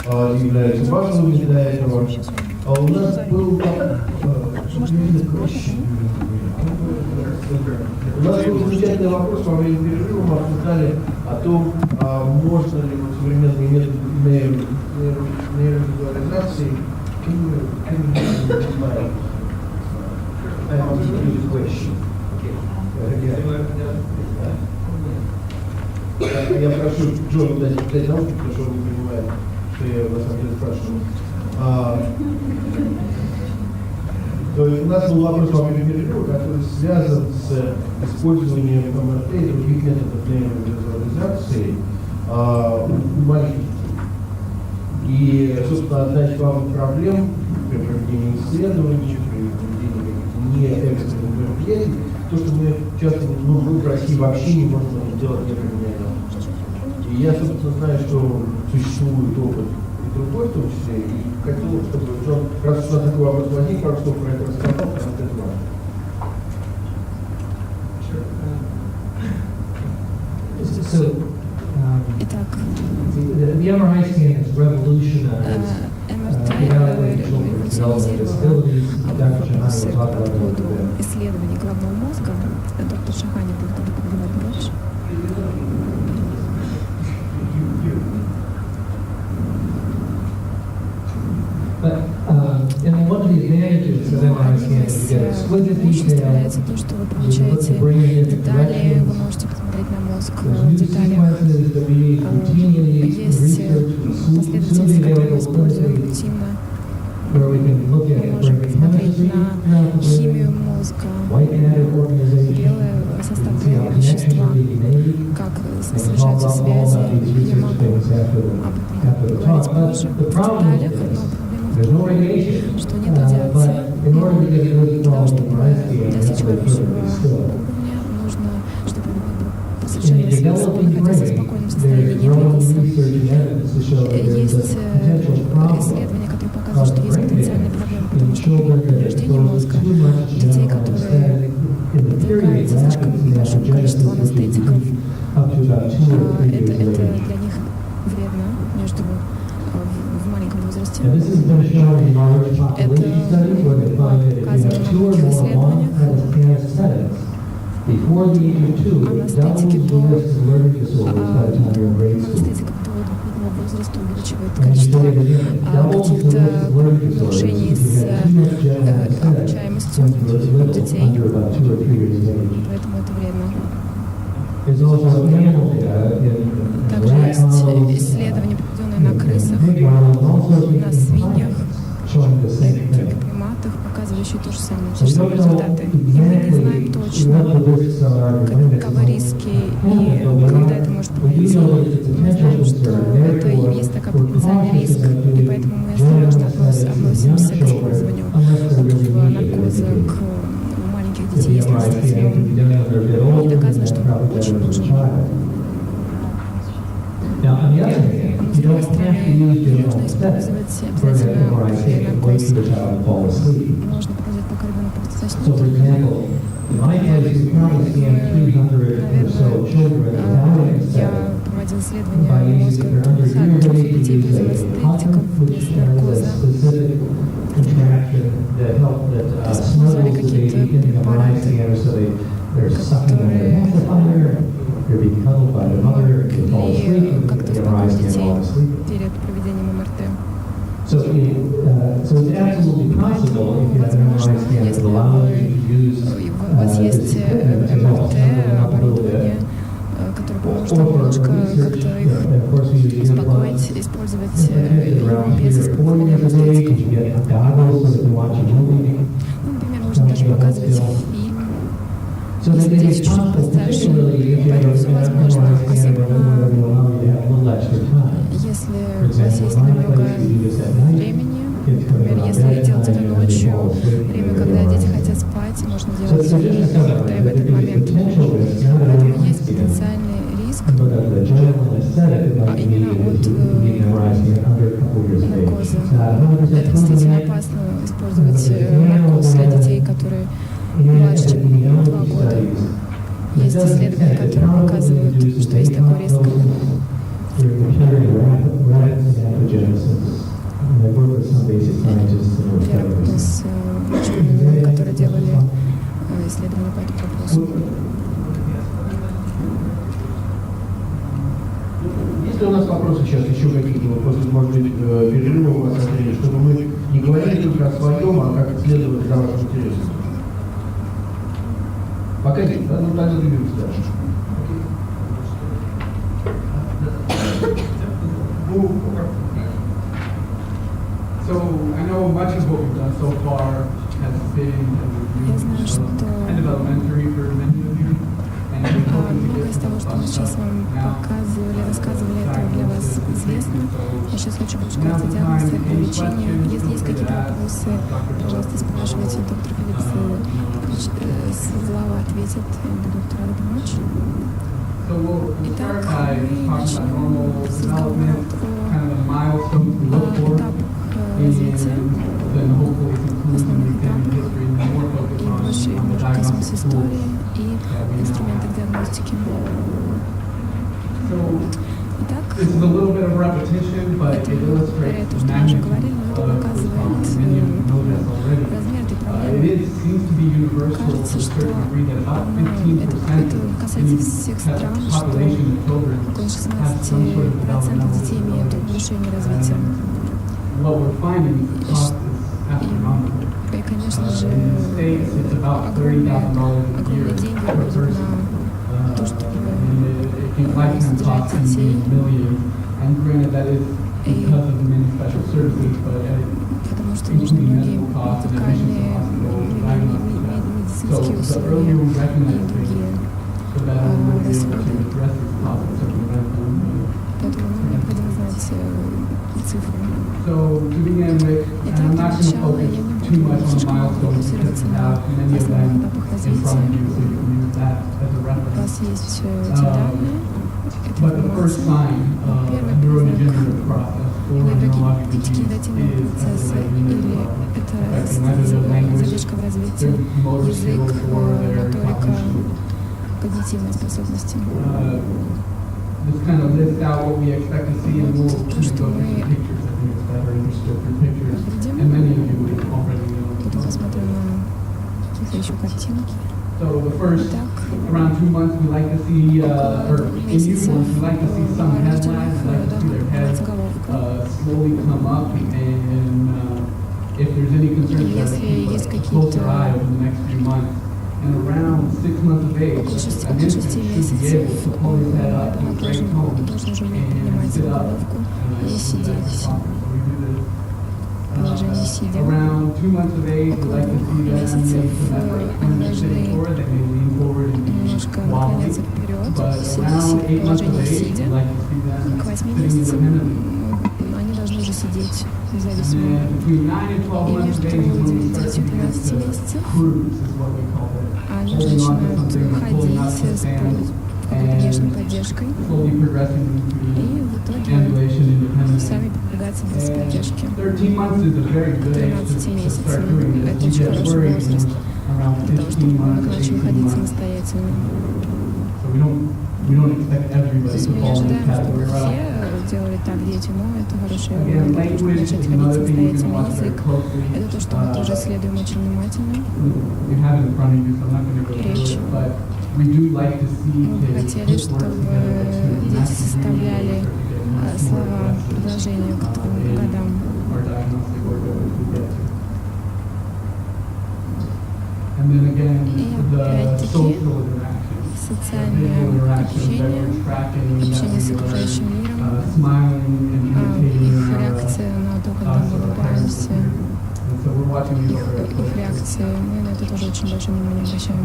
являются важными для этого. У нас был замечательный вопрос во время перерыва, мы обсуждали о том, можно ли современные методы нейровизуализации. Я прошу Джона дать наушники, потому что он не понимает, что я на самом деле спрашиваю. То есть у нас был вопрос во время перерыва, который связан с использованием МРТ и других методов нейровизуализации у маленьких детей. И, собственно, одна из главных проблем при проведении исследований, при проведении неэкстренных мероприятий, то, что мы часто, мы в России вообще не можем это сделать, не применяя научные. И я, собственно, знаю, что существует опыт и другой в том числе, и хотел, чтобы Джон, раз уж у нас такой вопрос возник, пару слов про это рассказал, потому что это важно. Итак, the MRI scan has revolutionized evaluating children with developmental disabilities. Dr. Shahani will talk about it a bit. Исследование головного мозга. Доктор Шахани будет об этом говорить больше. And one of the advantages of MRI scans is you get exquisite detail. То, что вы получаете детали, вы можете посмотреть на мозг в деталях. Есть последовательности, которые мы используем рутинно. Мы можем посмотреть на химию мозга, белый состав белого вещества, как совершаются связи. Я могу об этом говорить позже в деталях, но проблема что нет радиации. Для того, чтобы достичь хорошего уровня, нужно, чтобы совершенно находиться в спокойном состоянии, не двигался. Есть исследования, которые показывают, что есть потенциальные проблемы, потому что повреждение мозга детей, которые подвергаются слишком большому количеству анестетиков, это для них вредно между в маленьком возрасте. Это показано в многих исследованиях. Анестетики до возраста увеличивает количество каких-то нарушений с обучаемостью у детей, поэтому это вредно. Также есть исследования, проведенные на крысах, на свиньях, на приматах, показывающие то же самое, те же самые результаты. И мы не знаем точно, каковы риски и когда это может произойти. Мы знаем, что это есть такой потенциальный риск, и поэтому мы осторожно относимся к использованию наркоза у маленьких детей, если действительно он не доказано, что он очень нужен. С другой стороны, не нужно использовать обязательно наркоз. Можно показать, пока ребенок просто заснет. Я проводил исследования мозга детей без анестетиков, без наркоза. Использовали какие-то препараты, которые как-то успокоили детей перед проведением МРТ. Возможно, если у вас есть МРТ, оборудование, которое поможет немножко как-то их успокоить, использовать без использования анестетиков. Например, можно даже показывать фильм. Если дети чуть постарше, поэтому все возможно. Спасибо. Если у вас есть немного времени, например, если делать это ночью, время, когда дети хотят спать, можно делать МРТ в этот момент. Поэтому есть потенциальный риск, именно от наркоза. Это действительно опасно использовать наркоз для детей, которые младше 2 года. Есть исследования, которые показывают, что есть такой риск. сейчас еще какие-то вопросы, может быть, перерыва у вас ответить, чтобы мы не говорили только о своем, а как следовать за вашим интересом. Пока нет, да? Ну, тогда двигаемся дальше. So I know much of what we've done so far has been kind of elementary for many of you. Многое из того, что мы сейчас вам показывали, рассказывали, это для вас известно. Я сейчас хочу сказать о диагнозе, о лечении. Если есть какие-то вопросы, пожалуйста, спрашивайте. Доктор Филлипс Слава ответит, я буду рада помочь. Итак, мы начнем с разговора о этапах развития, основных этапах, и больше может коснуться истории и инструментов диагностики. Итак, это, повторяю то, что мы уже говорили, но это показывает размер этой проблемы. Кажется, что это касается всех стран, что около 16% детей имеют нарушение развития. И, конечно же, огромные деньги уходят на то, чтобы содержать детей. И потому что нужны многие уникальные медицинские условия и другие расходы. Поэтому нам необходимо знать цифры. Итак, для начала я не буду слишком фокусироваться на основных этапах развития. У вас есть эти данные, эта информация. Первый признак неврогенетические процессы или это задержка в развитии, язык, моторика, когнитивные способности. То, что мы потом посмотрим на какие-то еще картинки. So the first around 2 months we like to see, or in newborns we like to see some headlines, we like to see their heads slowly come up, and if there's any concerns that keep a closer eye over the next few months. And around 6 months of age, an infant should be able to pull his head up in a great tone and sit up положение сидя. Around 2 months of age, we like to see them немножко наклоняться вперед, сидя, положение сидя. К 8 месяцам они должны уже сидеть независимо. И между 9 и 13 месяцев они уже начинают ходить с внешней поддержкой. И в итоге сами продвигаться без поддержки. 13 месяцев – это очень хороший возраст для того, чтобы ребенок начал ходить самостоятельно. То есть мы не ожидаем, чтобы все делали так дети, но это хорошее время для того, чтобы начать ходить самостоятельно. Язык – это то, что мы тоже исследуем очень внимательно. Речь. Мы бы хотели, чтобы дети составляли слова, предложения к 2 годам. И опять-таки социальное общение с окружающим миром, их реакция на то, когда мы улыбаемся, их реакции, мы на это тоже очень большое внимание обращаем.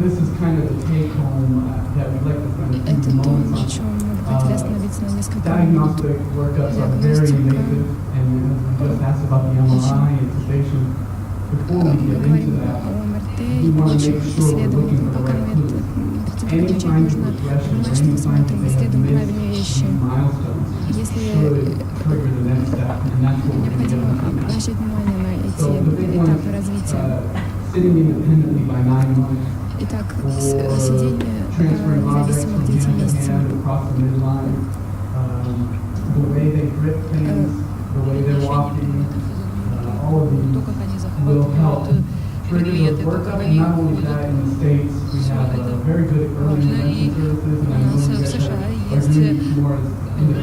Это то, на чем мы бы хотели остановиться на несколько минут. Диагностика. Мы говорим о МРТ и прочих исследованиях, но пока мы этим начать нужно понимать, что мы смотрим, исследуем правильные вещи. Если необходимо обращать внимание на эти этапы развития. Итак, сидение независимо к 9 месяцам. То, как они захватывают предметы, то, как они ходят. Все это важно. И у нас в США есть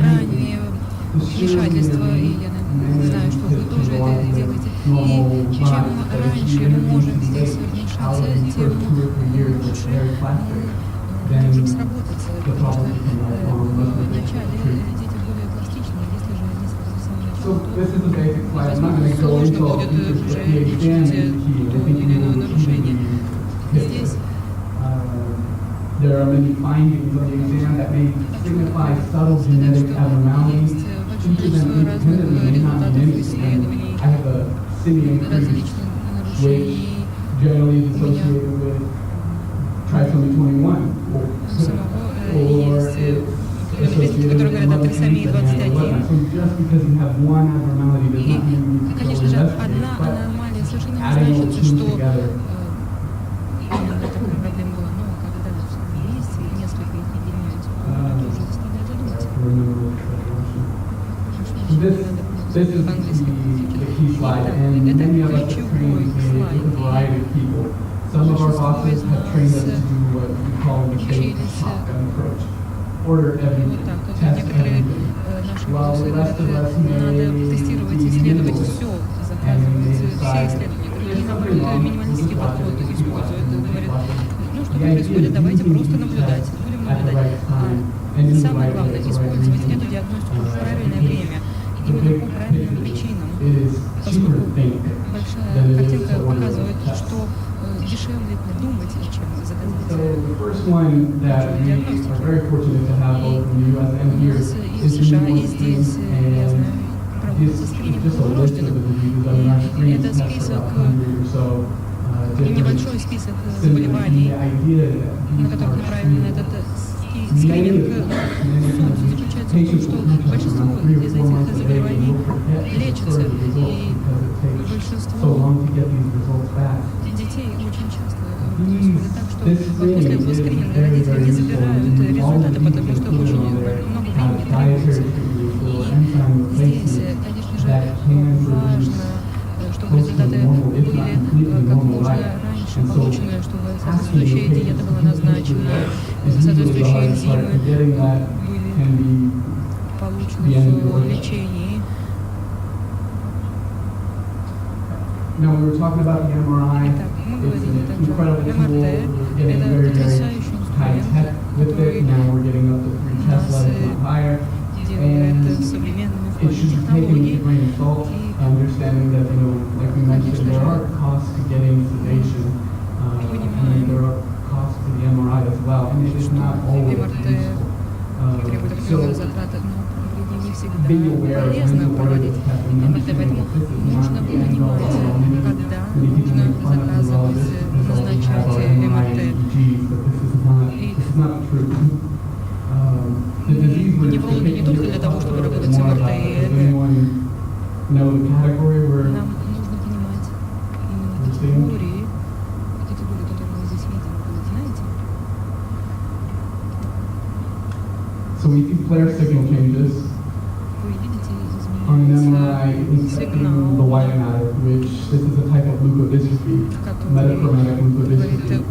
ранние вмешательства, и я знаю, что вы тоже это делаете. И чем раньше мы можем здесь вмешаться, тем лучше мы можем сработать, потому что в начале дети более пластичны, если же они сразу с самого начала. Сложно будет уже лечить то или иное нарушение. Здесь there are many findings of the exam that may signify subtle genetic abnormalities. Teachers and independently may not mean anything. I have a singing increase, which generally is associated with trisomy 21, or it's associated with trisomy 21. So just because you have one abnormality does not mean you конечно же, одна аномалия совершенно не значит, что именно такая проблема была. Но когда есть и несколько их объединяются, это уже заставляет задуматься. This is the key slide, and many of us have trained with a variety of people. Some of our bosses have trained us to do what we call the bait and shotgun approach. Order everything, test everything. While the rest of us may be minimalist, and we may decide there's something wrong, we'll just watch it, we'll keep watching, we'll keep watching. The idea is using the test at the right time and in the right way, the right reason. Именно по правильным причинам, поскольку большая картинка показывает, что дешевле придумать, чем заказать. The first one that we are very fortunate to have both in the US and here is newborn screening, and this is just a list of the diseases. I mean, our screen tests for about 100 or so небольшой список заболеваний, на которых направлен этот скрининг. Суть заключается в том, что большинство из этих заболеваний лечится, и большинство детей очень часто происходит так, что после этого скрининга родители не забирают результаты, потому что больше много времени требуется. И здесь, конечно же, важно, чтобы результаты были как можно раньше получены, чтобы соответствующая диета была назначена, соответствующие энзимы были получены в лечении. Now we were talking about the MRI. It's an incredible tool. We're getting very, very high tech with it. Now we're getting up to 3 Tesla, if not higher. And it should be taken with a grain of salt, understanding that, like we mentioned, there are costs to getting sedation, and there are costs to the MRI as well, and it is not always useful. Be aware of when the word is happening. Understanding that this is not the end all be all. Many people make fun of you all this because we have our MRI and EEGs, but this is not true. The disease we're depicting here is more about if anyone know the category we're seeing. So we see flare signal changes on an MRI infecting the white matter, which this is a type of leukodystrophy, metachromatic leukodystrophy.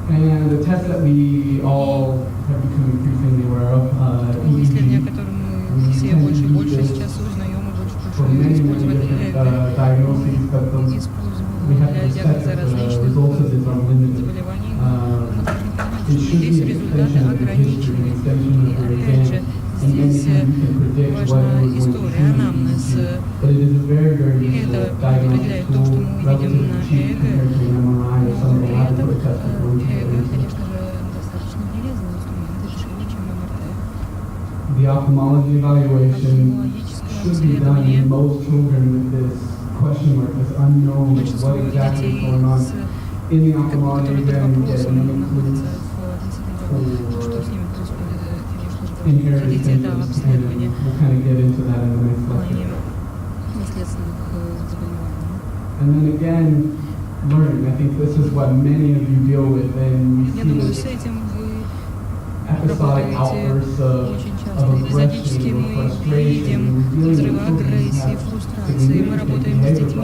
And the test that we all have become increasingly aware of, EEG, for many different diagnoses, but we have to accept that the results of this are limited. It should be an extension of your history, an extension of your exam, and anything you can predict what it was going to be. But it is a very, very useful diagnostic tool, relatively cheap compared to an MRI or some of the laboratory tests that we're using. The ophthalmology evaluation should be done in most children with this question mark, this unknown of what exactly is going on. In the ophthalmology exam, you get many clues for inherited symptoms, and we'll kind of get into that in the next lecture. And then again, learning. I think this is what many of you deal with, and we see this episodic outbursts of эпизодически мы видим взрывы агрессии, фрустрации. Мы работаем с детьми,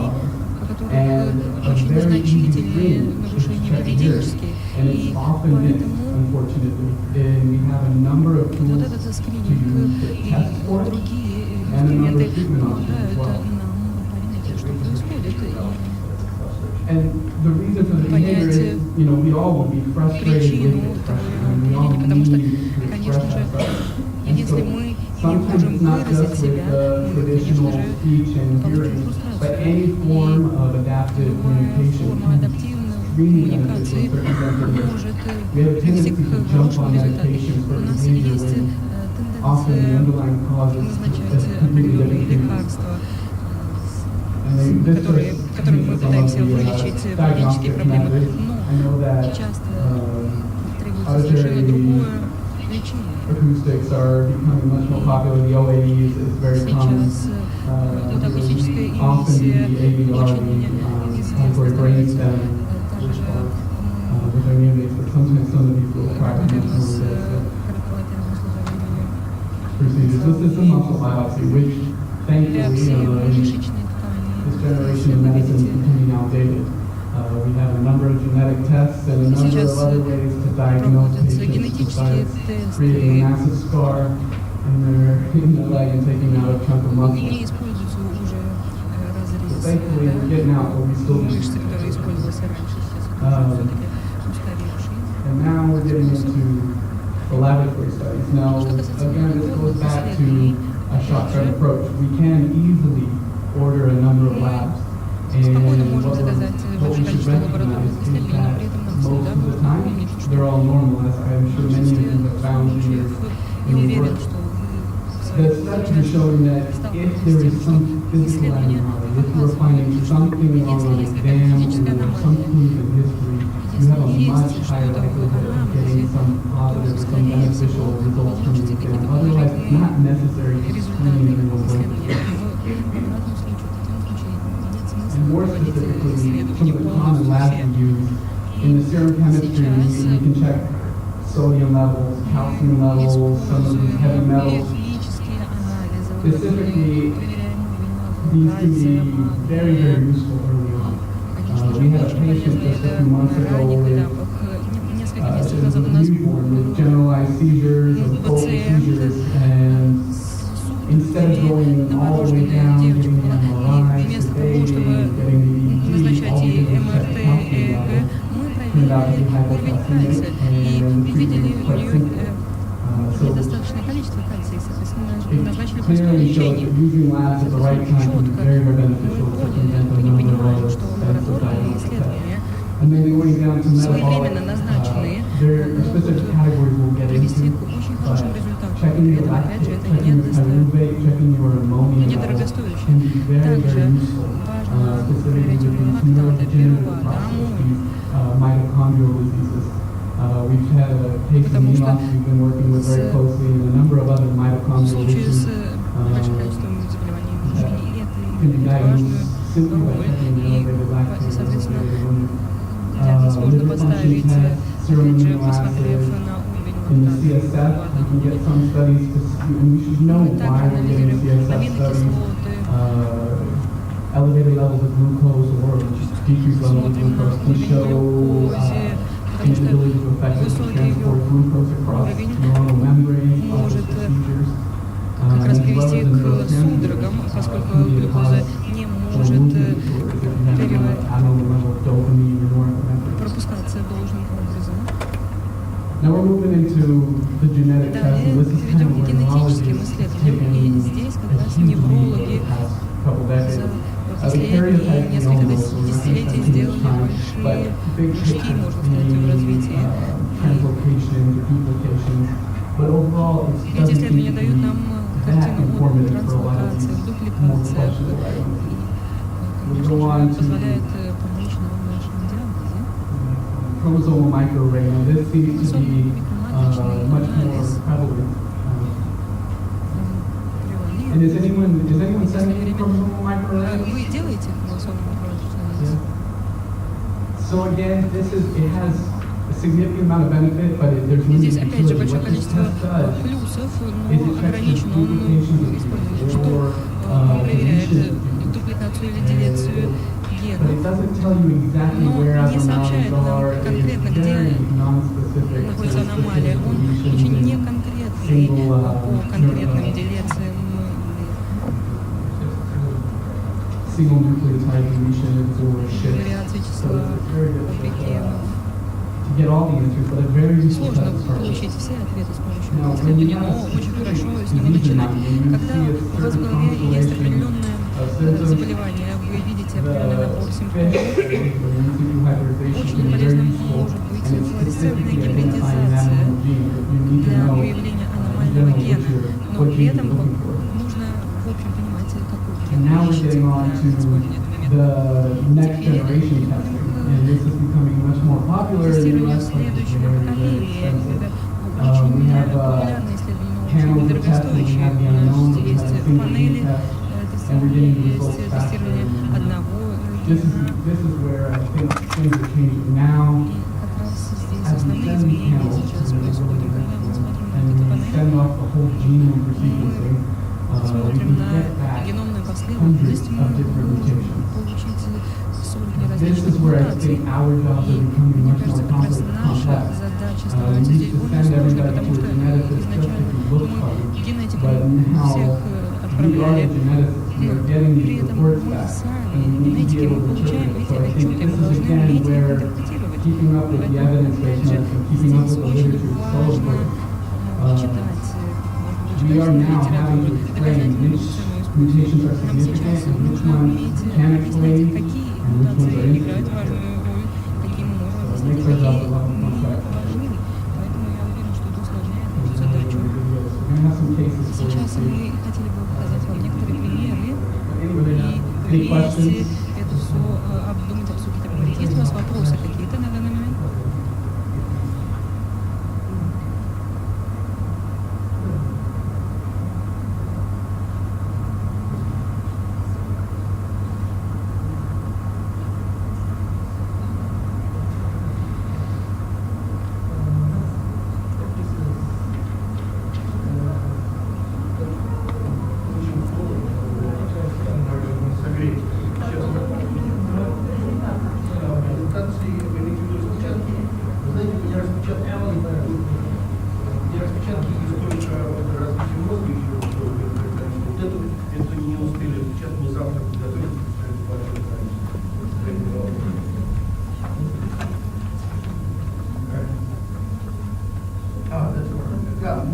которые And a очень very easy незначительные thing is to нарушения check here. поведенческие. And it's И often missed, поэтому unfortunately. And we have a number of вот tools этот to скрининг use to и test for it, другие and a number инструменты of treatment options as помогают well. нам понять, что происходит. And the reason for the behavior is, you know, we all would be frustrated Причину with того depression, and we all поведения, потому что, need to конечно express же, ourselves. And если so мы не sometimes можем it's not выразить just with себя, the мы, traditional конечно же, speech and получим hearing, but фрустрацию. any form of adaptive Любая communication форма can адаптивной really benefit коммуникации from circumstances. может We have a привести tendency к to jump хорошему on результату. medications for У нас behavior есть when often the тенденция underlying cause is назначать completely определенные different things. лекарства, This которыми мы пытаемся вылечить поведенческие проблемы, но that часто требуется совершенно другое лечение. acoustics are becoming much more popular. The OAE is very common. Сейчас вот акустическая Often эмиссия the AVR, очень the auditory brainstem, также which are near but sometimes some of these will crack работаем much с more коротковатыми слуховыми procedures. This is a muscle biopsy, which thankfully реакции in мышечной ткани. this generation of medicine is becoming outdated. We have a number of genetic tests and a number of Сейчас other ways to diagnose проводятся patients генетические besides creating a тесты, massive scar in their leg and taking out a chunk of и muscle. не используются уже разрез Thankfully, we're getting out what we still do. мышцы, которые использовались раньше, сейчас все-таки устаревшие. And now we're getting into the laboratory studies. Now, again, this goes back to a shotgun approach. We can easily order a number of labs. Спокойно And можем what заказать we большое should количество лабораторных recognize is исследований, но that при этом нам most всегда of the нужно time, помнить, что they're all normal, as I'm sure many of you have found in your я уверен, work. что вы в The своем studies are showing that if there is some physical abnormality, if we're finding something wrong on an exam or some clues in history, you have a much higher likelihood of getting some positive or some beneficial results from the exam. Otherwise, it's not necessary to screen everyone's brain. And more specifically, some of the common labs we use in the serum chemistry, we can check sodium levels, calcium levels, some of these heavy metals. Specifically, these can be very, very useful early on. We had a patient just a few months ago with newborn with generalized seizures or focal seizures, and instead of going all the way down, getting the MRI, sedating, getting the EEG, all we did was check the calcium level. Turned out to be hypocalcemic, and the treatment was quite simple. So недостаточное количество кальция, соответственно, назначили it простое clearly shows лечение. that using labs at the right time can be very, very beneficial to prevent a Мы number of понимаем, other что expensive лабораторные diagnostic tests. исследования And then going down to metabolic, своевременно назначенные there are specific categories we'll get привести into, к очень but хорошим результатам. checking При your этом, опять же, lactate, это checking your pyruvate, checking your ammonia level недорогостоящее. can be very, Также very useful, важно specifically проверять with уровень these лактата, neurodegenerative пирувата, processes, аммония. mitochondrial diseases. We've had a case in Потому что Milan we've been working with very closely and a number of other В mitochondrial случае issues с большим количеством заболеваний мышечной, и это can be играет diagnosed важную simply by роль, checking the и, elevated lactate, соответственно, elevated ammonia. диагноз можно Liver function поставить, tests, serum опять же, amino посмотрев acids, на уровень in the лактата, CSF, we can get some studies to see, and we should know Мы why также we're getting анализируем CSF studies. аминокислоты, Elevated levels of glucose or decreased levels of glucose can show inability to effectively transport glucose across neuronal membranes, может seizures, как раз as well привести as the к neurotransmitters, судорогам, поскольку can be глюкоза caused не or может movement disorders if you have an abnormal level of dopamine or norepinephrine. пропускаться должным образом. Now we're moving into the genetic test, Далее and this is kind перейдем of к where генетическим neurology has исследованиям, и taken здесь как a раз huge lead over неврологи the past couple decades. за The последние karyotype несколько genome, so we're not десятилетий spending сделали much time, but большие big шаги, picture, можно сказать, в развитии. translocations or duplications, but overall it Эти doesn't исследования seem to дают be нам that картину о informative for a lot of транслокациях, these more дупликациях, questionable items. и, We go конечно on же, to позволяет помочь нам в нашем диагнозе. chromosomal microarray. Now this seems to be much more prevalent. And is anyone sending chromosomal microarray? Вы делаете хромосомную Yeah. So again, it has a significant amount of benefit, but there's Здесь limited опять же utility. большое What this количество test does плюсов, is но it checks for ограничено. Он duplication использует, что or он проверяет deletion. дупликацию или делецию but it doesn't tell you exactly where но не сообщает abnormalities нам are. It конкретно, is где very non-specific. находится аномалия. Он очень неконкретный по конкретным делециям. Single nucleotide deletions or shifts. Вариации So числа it's very difficult определенных. to get all the answers, but a very useful Сложно test to start with. получить все ответы с помощью Now, этого when you исследования, have но очень хорошо с него disease in начинать. mind, when you Когда see a у вас в certain голове есть constellation определенное of symptoms, заболевание, вы видите определенный набор the симптомов, fish, when you see hybridization, очень can be very полезным useful, может быть and it's флуоресцентная specifically identifying that гибридизация abnormal gene, but you need to для know выявления аномального generally гена, но what при gene этом you're looking for. нужно в общем понимать, какой And ген now вы we're ищете getting on на to использование этого метода. the next generation testing, and this is becoming much more popular in the Тестирование US, like it's следующего very, very поколения, expensive. это очень We have популярное исследование, но очень panels of testing, we дорогостоящее. have the У нас unknown, we есть have the single панели gene test, and we're тестирования, getting есть results faster. тестирование And одного this гена. is where I think things are changing now. И как раз здесь As we основные send изменения panels сейчас to происходят. Когда мы смотрим на and эту we панель, send off the whole genome for sequencing, we смотрим can на get back геномную hundreds последовательность, of мы different можем mutations. получить сотни This различных is where I мутаций. think our jobs are И becoming мне much more кажется, как раз наша complex. задача We становится used здесь to более send сложной, everybody потому to a что geneticist just изначально if you look мы funny, генетикам but всех now we are отправляли. the geneticists. We are getting При these этом reports мы back, сами, and we need to be генетики, able мы to получаем interpret. эти So I think отчеты, this мы is должны again уметь их where интерпретировать. keeping up with the Поэтому, evidence-based опять же, medicine, keeping up здесь with the очень literature is so важно important. читать, We are now having to explain which mutations are нам significant сейчас and which нужно ones уметь can объяснить, explain какие and which ones are мутации играют insignificant. важную роль, какие мы можем So it объяснить, makes our job a какие lot more не complex. важны. Поэтому я уверена, что это усложняет нашу задачу. We're going to have some cases for you. Сейчас мы хотели бы показать вам некоторые примеры Anybody have и any questions? вместе это все обдумать, обсудить, обговорить. Есть у вас вопросы какие-то на данный момент?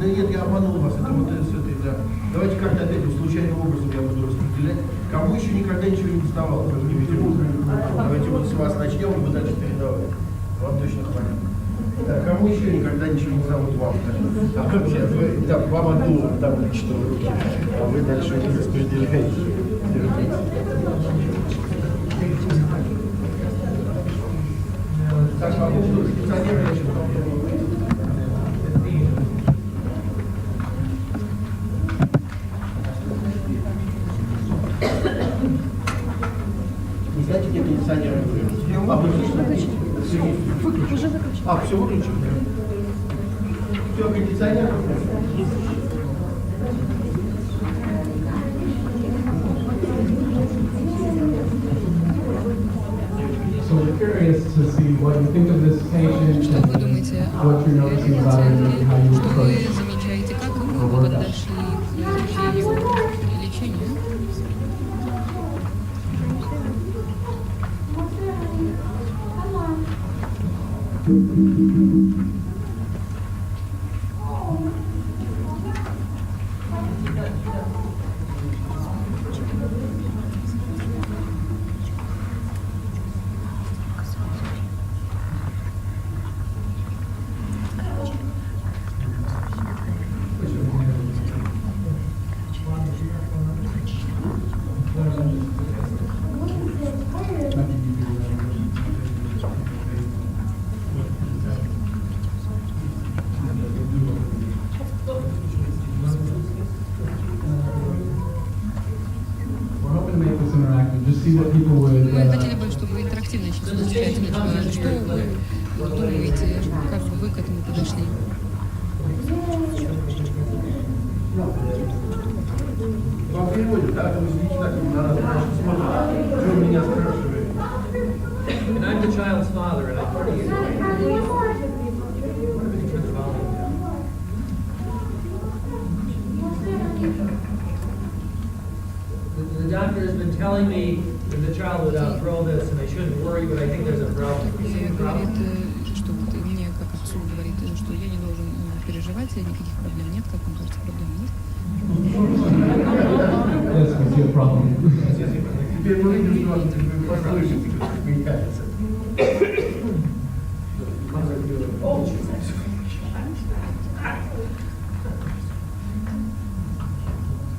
Нет, я обманул вас, это вот с этой, да. Давайте как-то опять случайным образом я буду распределять. Кому еще никогда ничего не доставало, как не видимо. Давайте вот с вас начнем, и вы дальше передавайте. Вам точно хватит. Да, кому еще никогда ничего не зовут вам? Да, вам одну табличку в руки, а вы дальше распределяете. Так, могу, что кондиционер я еще не знаете, где кондиционер выключить? А выключить? Уже выключить. А, все выключено? Все, кондиционер выключить. So we're curious to see what you think of this patient Что вы думаете and о what you're noticing about him and how you Что вы approach. замечаете, как вы подошли к изучению и лечению? We're hoping to make this interactive, just see what people would. Мы хотели бы, чтобы интерактивно сейчас изучать нечто. Что вы думаете, как бы вы к этому подошли? Вам переводят, да? Вы сидите так, на нас дальше смотрите. Что вы меня спрашиваете? I'm the child's father, and I turn to you. What if we turn the volume down? The doctor has been telling me that the child would outgrow this, and I shouldn't worry, but I think there's a problem. You see a problem? Что вот мне, как отцу, говорит, что я не должен переживать, никаких проблем нет, как вам кажется, проблем есть? Yes, I see a problem. Теперь мы видим, что вы послышите, как смеяется.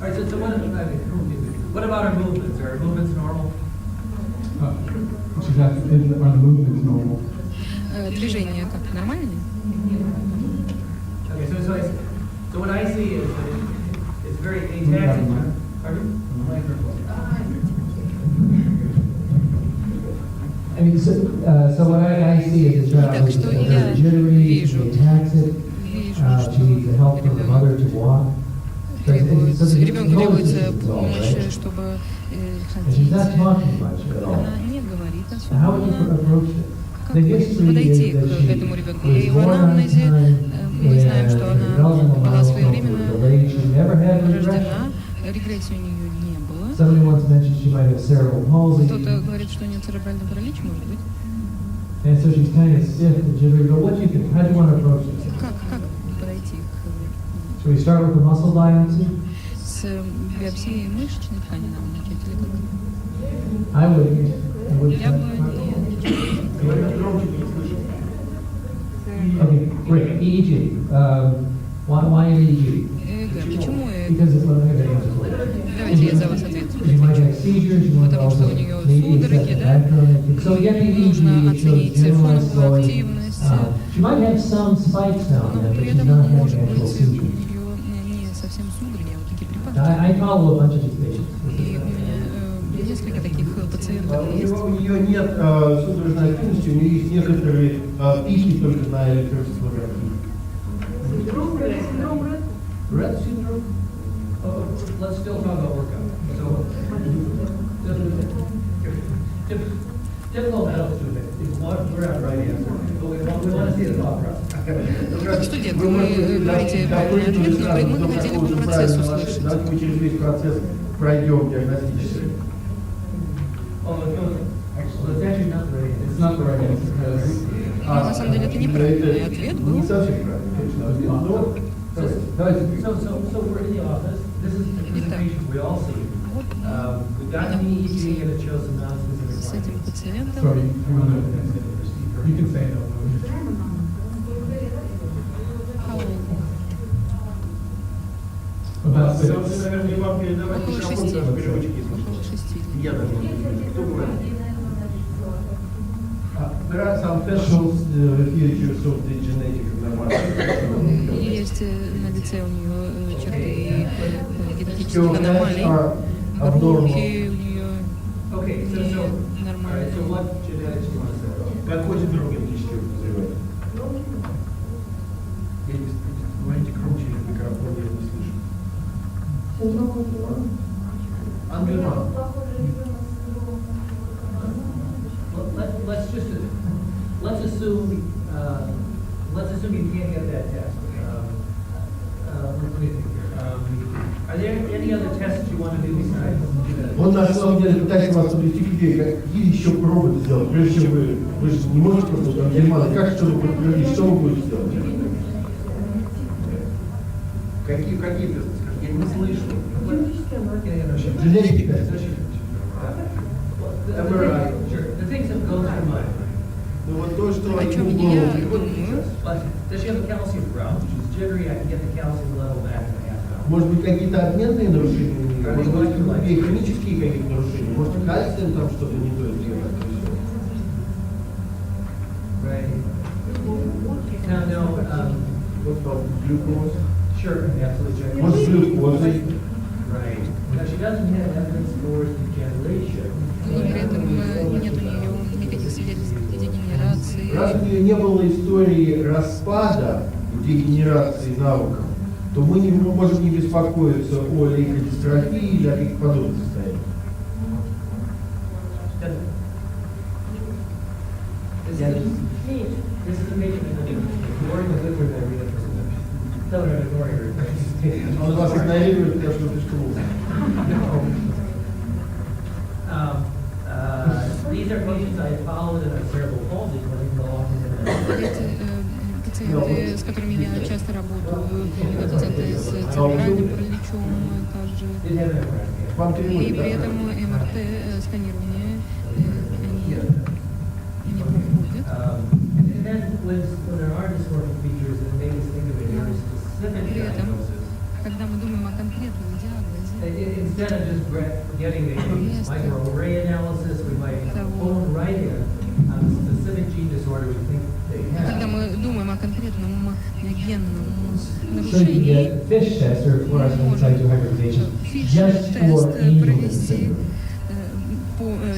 All right, so what about our movements? Are our movements normal? Are the movements normal? Движение как нормальное? Okay, so what I see is that it's very ataxic. Pardon? I mean, so what I see is a child who's very jittery, ataxic, she needs the help from the mother to walk. Ребенку требуется помощь, чтобы ходить. Она не говорит особо. Как подойти к этому ребенку? Я его анамнезе, мы знаем, что она была своевременно рождена, регрессии у нее не было. Кто-то говорит, что у нее церебральный паралич, может быть. Как подойти к... Should we start with the muscle biopsy? С биопсией мышечной ткани нам начать или как? I would. Я бы... Okay, great. EEG. Why an EEG? Почему Because it's what I'm going to answer for you. Давайте я за вас ответ. You might have seizures, you might Потому что у also нее maybe судороги, it's да? So again, the Нужно EEG оценить shows generalized фоновую slowing. активность. She might have some spikes now and Но then, but при she's этом not having может actual быть у seizures. нее не совсем судороги, а вот такие припадки. I follow a bunch of these patients. И у меня несколько таких пациентов есть. У нее нет судорожной активности, у нее есть некоторые пики только на электросферографии. Rett syndrome? Let's still talk about workout. So, typical adults do it. We're at right answer. But we want to see the thought process. Студент, вы говорите правильный ответ, но мы хотели бы процесс услышать. Давайте мы через весь процесс пройдем диагностически. It's actually not the right answer. It's not the right answer because Но на самом деле это неправильный ответ был. Не совсем правильно. So we're in the office. This is the presentation we all see. We've got an EEG and it shows some non-specific С этим пациентом. sorry, you can say no. About six. Около 6. Около 6. Я даже не знаю, кто говорит. There are some features of the genetic abnormality. Есть на лице у нее черты генетических аномалий. Руки у нее Okay, so all right, нормальные. so what genetics do you want to say? Какой синдром генетически подозреваете? Говорите круче, микрофон я не слышу. Ангелман. Let's assume you can't get that test. Let me think here. Are there any other tests you want to do besides? Вот на самом деле пытаюсь вас подвести к идее, какие еще пробы сделать, прежде чем вы же не можете просто Ангельман, как что вы подтвердить, что вы будете делать? Какие тесты, скажите, я не слышу. Генетики тесты. MRI. Sure. The things that go through mind. Ну вот то, что О чем ему я голову думаю? But does she have a calcium problem? She's jittery. I can get the calcium level back in a half hour. может быть, какие-то обменные нарушения у нее, может быть, химические какие-то нарушения, может, кальцием там что-то не то сделать. Right. Now, Вот там глюкоз. sure, absolutely. Может, с глюкозой. Right. Now, she doesn't have evidence for degeneration. Но при этом нет у нее никаких свидетельств дегенерации. Раз у нее не было истории распада, дегенерации навыков, то мы не можем не беспокоиться о лейкодистрофии или о каких подобных состояниях. Yeah, this is amazing. Ignoring the liquid, I read it for a no, ignoring it. Он вас игнорирует, потому что слишком умный. These are patients I followed in a cerebral palsy clinic in Washington. Пациенты, с которыми я часто работаю, пациенты с церебральным параличом также. И при этом МРТ, сканирование они проходят. При этом, когда мы думаем о конкретном диагнозе, instead of just getting a microarray analysis, we might phone right in on a specific gene disorder we think they have. когда мы думаем о конкретном генном So you can нарушении, get fish test or fluorescent situ hybridization just for фиш-тест Angelman провести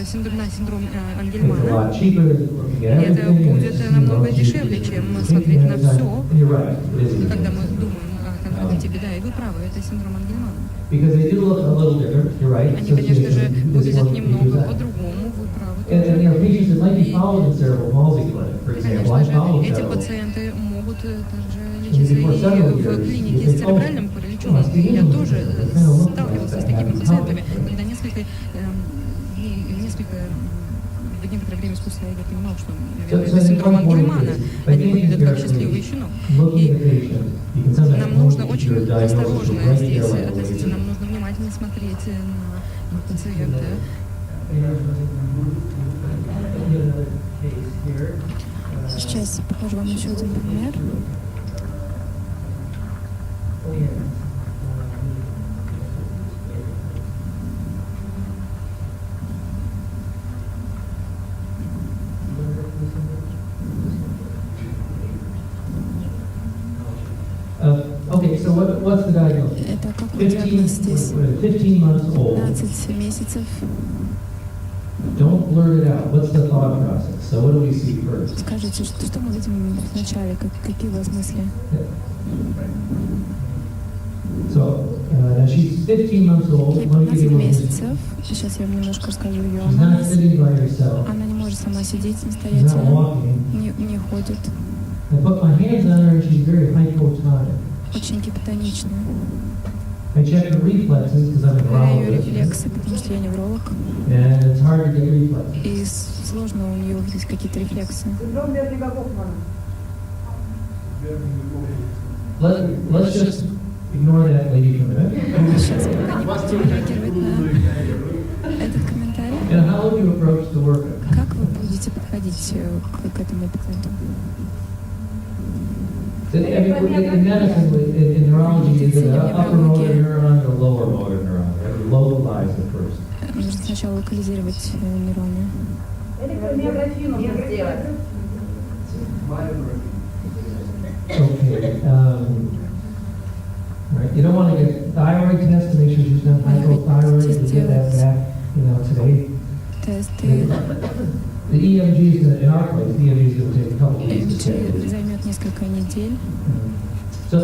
syndrome. на синдром It's a Ангельмана. lot cheaper than looking at Это everything. будет It's, намного you дешевле, can чем take смотреть it на at a time. все, And you're right, it is. когда мы думаем о конкретном типе. Да, и вы правы, это синдром Ангельмана. Because they do look a little different, you're right. Они, конечно же, Association is выглядят what we немного use that. по-другому, вы правы. And you know, patients that might be followed in cerebral palsy clinic, for example, I Конечно followed же, эти several. пациенты могут также лечиться и в клинике с церебральным параличом. Я тоже сталкивался с такими пациентами, когда в некоторое время спустя я понимал, что, наверное, это синдром Ангельмана. Они выглядят как счастливый щенок. И нам нужно очень осторожно здесь относиться, нам нужно внимательно смотреть на пациента. Сейчас покажу вам еще один пример. Okay, so what's the diagnosis? Это какой диагноз здесь? 15 months old. 15 месяцев. Don't blurt it out. What's the thought process? So what do we see first? Скажите, что мы видим вначале? Какие у вас мысли? So now she's 15 months old. Ей Let me give 15 you a little месяцев. Сейчас я вам немножко расскажу ее She's not анамнез. sitting by herself. Она не может сама сидеть She's not самостоятельно, walking. не ходит. I put my hands on her and she's very hypotonic. Очень гипотоничная. I check her reflexes because I'm a Проверяю neurologist. рефлексы, потому что я невролог. And it's hard to get reflexes. И сложно у нее увидеть какие-то рефлексы. Let's just ignore that lady from there. Сейчас пока не будем реагировать на этот комментарий. And how would you approach the workup? Как вы будете подходить к этому пациенту? In medicine, in neurology, is it an upper motor neuron or lower motor neuron? Right? We localize it first. Нужно сначала локализировать нейроны. Okay. Right. You don't want to get thyroid test to make sure she's not hypothyroid. You get that back, today. Тесты. The EMG is in our place. The EMG is going to take a couple of weeks. МЧ займет несколько недель. So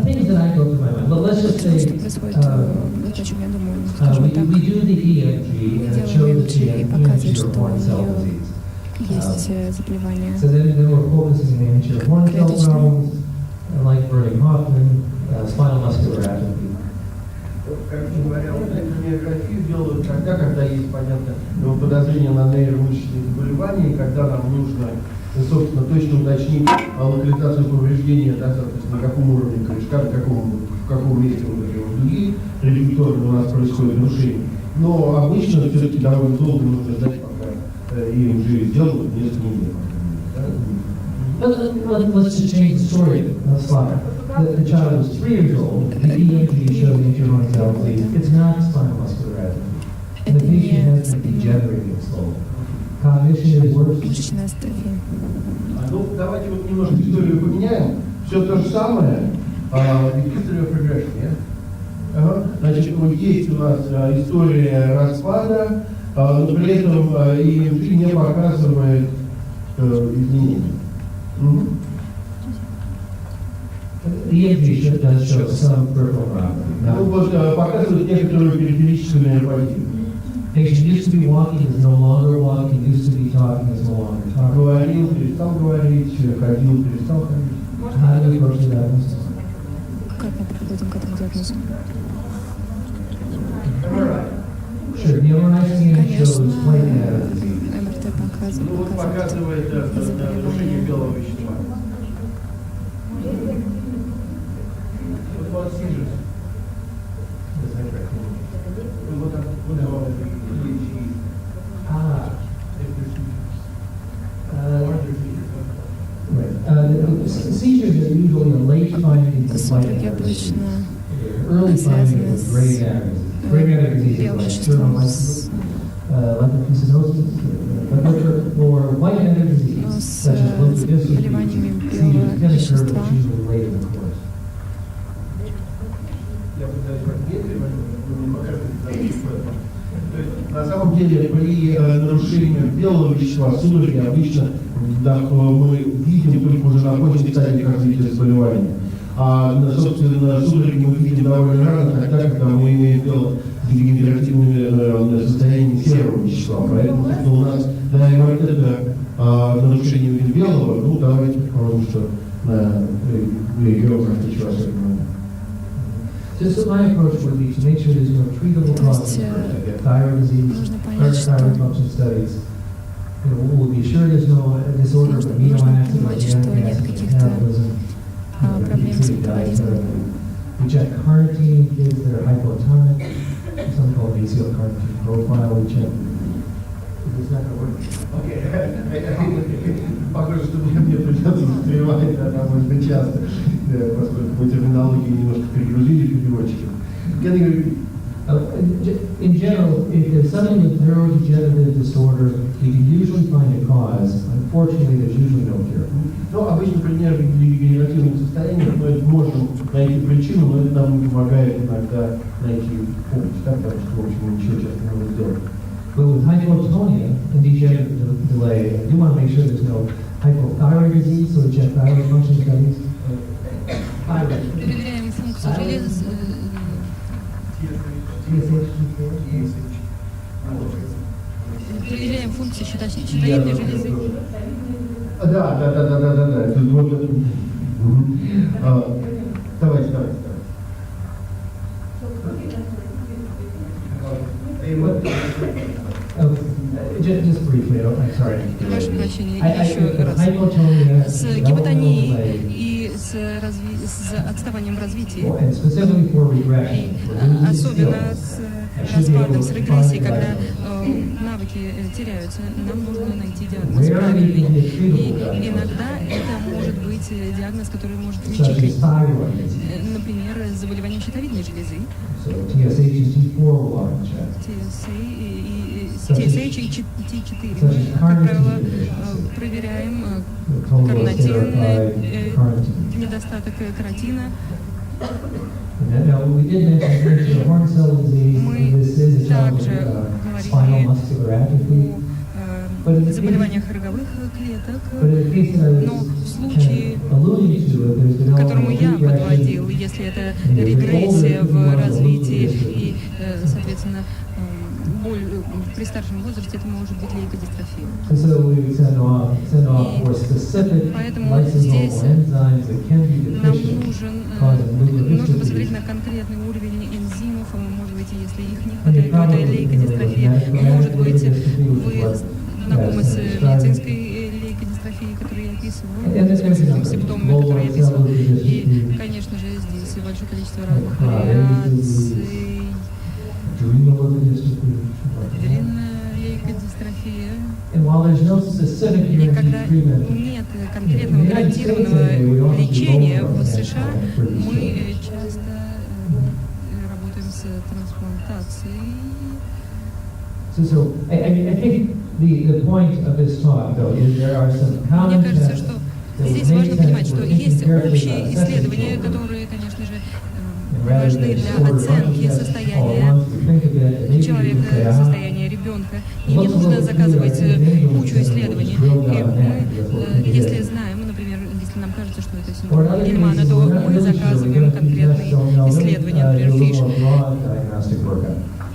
things that I go through my mind. Let's just say Что происходит, вот о чем я думаю, скажем так. we do the EMG and it shows that she has anterior horn cell disease. Есть заболевание. So then we're focusing on the anterior horn cell problems, like Burning Hoffman, spinal muscular atrophy. Короче говоря, вот миографию делают тогда, когда есть, понятно, подозрение на нейромышечные заболевания, и когда нам нужно, собственно, точно уточнить локализацию повреждения, да, соответственно, на каком уровне корешка, в каком месте вот дуги рефлекторно у нас происходит нарушение. Но обычно все-таки довольно долго нужно ждать, пока EMG сделают, несколько недель. Let's just change the story slide. The child was 3 years old. The EMG shows anterior horn cell disease. It's not spinal muscular atrophy. And the patient has been degenerating slowly. Cognition is worse. Мышечная астрофия. Ну, давайте вот немножко историю поменяем. Все то же самое. History of regression, yeah? Ага. Значит, вот есть у нас история распада, но при этом EMG не показывает изменений. EMG does show some peripheral neuropathy. Ну вот показывает некоторую периферическую нейропатию. Patient used to be walking, is no longer walking, used to be talking, is no longer talking. Говорил, перестал говорить, ходил, перестал ходить. How do you approach the diagnosis? Как мы подходим к этому диагнозу? Sure, the MRI scan shows Конечно, white matter disease. МРТ Ну вот показывает нарушение белого вещества. Вот seizures. Вот так, вот головы. Ah. Seizures are usually a late finding of white Судороги matter disease. обычно Early finding связаны of с gray matter disease. Gray matter disease белым is like веществом, leptocytosis, but for white matter disease, с such as leukodystrophy, заболеваниями seizures белого can occur, вещества. but it's usually late in the course. Я пытаюсь подметить, вы мне покажете. То есть, на самом деле, при нарушении белого вещества судороги обычно мы видим только уже на поздней стадии развития заболевания. А, собственно, судороги мы видим довольно рано, тогда, когда мы имеем дело с дегенеративными состояниями серого вещества. Поэтому у нас, да, вот это нарушение белого, ну, давайте предположим, что ее практически особенно. Just my approach would be to make sure there's no treatable causes of thyroid disease, thyroid function studies. We'll be sure there's no disorder of amino acid or amino acid metabolism. We check carnitine in kids that are hypotonic, something called ACL carnitine profile. We check. Is that going to work? Похоже, что мне придется застревать, довольно часто, поскольку по терминологии немножко перегрузили переводчики. Я говорю, in general, if there's something with neurodegenerative disorder, you can usually find a cause. Unfortunately, there's usually no cure. ну, обычно при дегенеративном состоянии мы можем найти причину, но это нам не помогает иногда найти помощь, да, потому что, в общем, мы ничего часто не можем сделать. But with hypotonia and degenerative delay, you want to make sure there's no hypothyroid disease, so we check thyroid function studies. Проверяем функцию железа. Проверяем функцию щитовидной железы. Да. Это вот, давайте. Just briefly, I'm sorry. Прошу прощения, еще раз. С гипотонией и с отставанием в развитии, и особенно с распадом, с регрессией, когда навыки теряются, нам нужно найти диагноз правильный. И иногда это может быть диагноз, который может лечить, например, заболевание щитовидной железы, TSH и T4. Мы, как правило, проверяем карнитин, недостаток каротина. Мы также говорили о заболеваниях роговых клеток, но в случае, к которому я подводил, если это регрессия в развитии и, соответственно, боль при старшем возрасте, это может быть лейкодистрофия. Поэтому здесь нам нужно посмотреть на конкретный уровень энзимов, может быть, если их не хватает, то это лейкодистрофия. Может быть, вы знакомы с медицинской лейкодистрофией, которую я описываю, с симптомами, которые я описываю. И, конечно же, здесь большое количество разных вариаций. Лейкодистрофия. И когда нет конкретного гарантированного лечения в США, мы часто работаем с трансплантацией. Мне кажется, что здесь важно понимать, что есть общие исследования, которые, конечно же, важны для оценки состояния человека, состояния ребенка. И не нужно заказывать кучу исследований. И мы, если знаем, например, если нам кажется, что это синдром Гельмана, то мы заказываем конкретные исследования, например, ФИШ.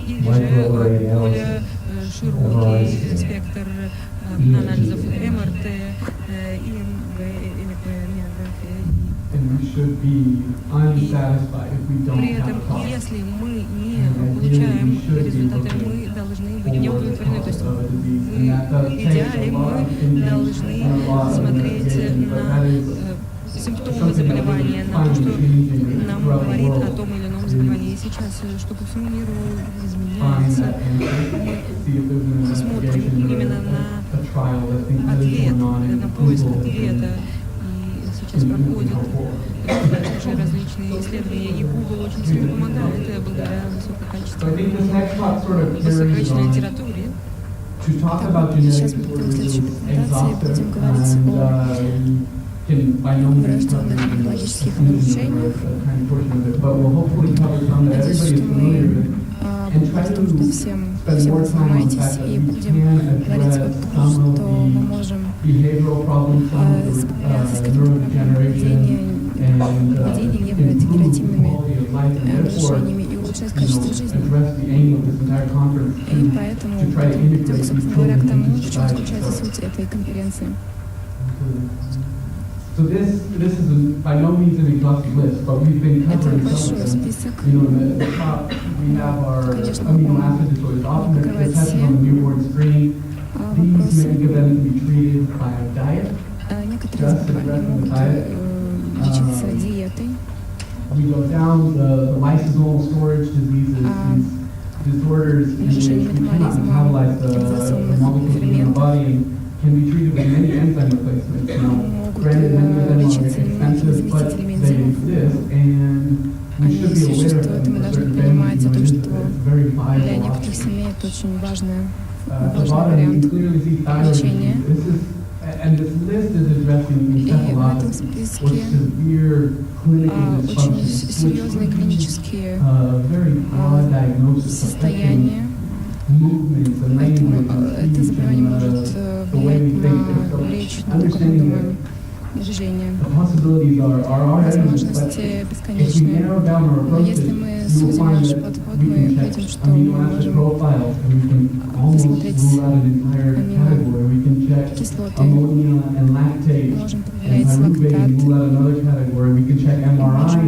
Или же более широкий спектр анализов МРТ, ИМГ, при этом, если мы не получаем результаты, мы должны быть неудовлетворены. То есть в идеале мы должны смотреть на симптомы заболевания, на то, что нам говорит о том или ином заболевании. И сейчас, что по всему миру изменяется, мы смотрим именно на ответ, на поиск ответа. Сейчас проходят уже различные исследования, и Google очень сильно помогает благодаря высококачественной литературе. Сейчас мы перейдем к следующей презентации и будем говорить о врожденных неврологических нарушениях. Надеюсь, что мы будем всем информайтесь и будем говорить о том, что мы можем справляться с какими-то проблемами поведения не являются оперативными нарушениями и улучшать качество жизни. И поэтому идем, собственно говоря, к тому, в чем заключается суть этой конференции. So this is by no means an exhaustive list, but we've been covering some of them. You know, the top, we have our amino acid disorders. Often they're tested on the newborn screen. These, many of them can be treated by a diet. Некоторые заболевания могут лечиться диетой. We go down the lysosomal storage diseases, these disorders in which we cannot metabolize the molecules in the body and can be treated with many enzyme replacements. Now, granted, many of them are expensive, but they exist, and we should be aware of them for certain families. It's very viable. Для некоторых семей это очень важный At the bottom, you clearly see thyroid лечения. disease. And this list is addressing encephalitis, or severe clinical очень dysfunction, серьезные клинические very broad diagnosis of состояния. movements and Поэтому language. это заболевание может влиять на речь, на то, как мы думаем, движение. Возможности бесконечные. Но если мы сузим наш подход, мы видим, что мы можем посмотреть аминокислоты, мы можем проверять лактат, мы можем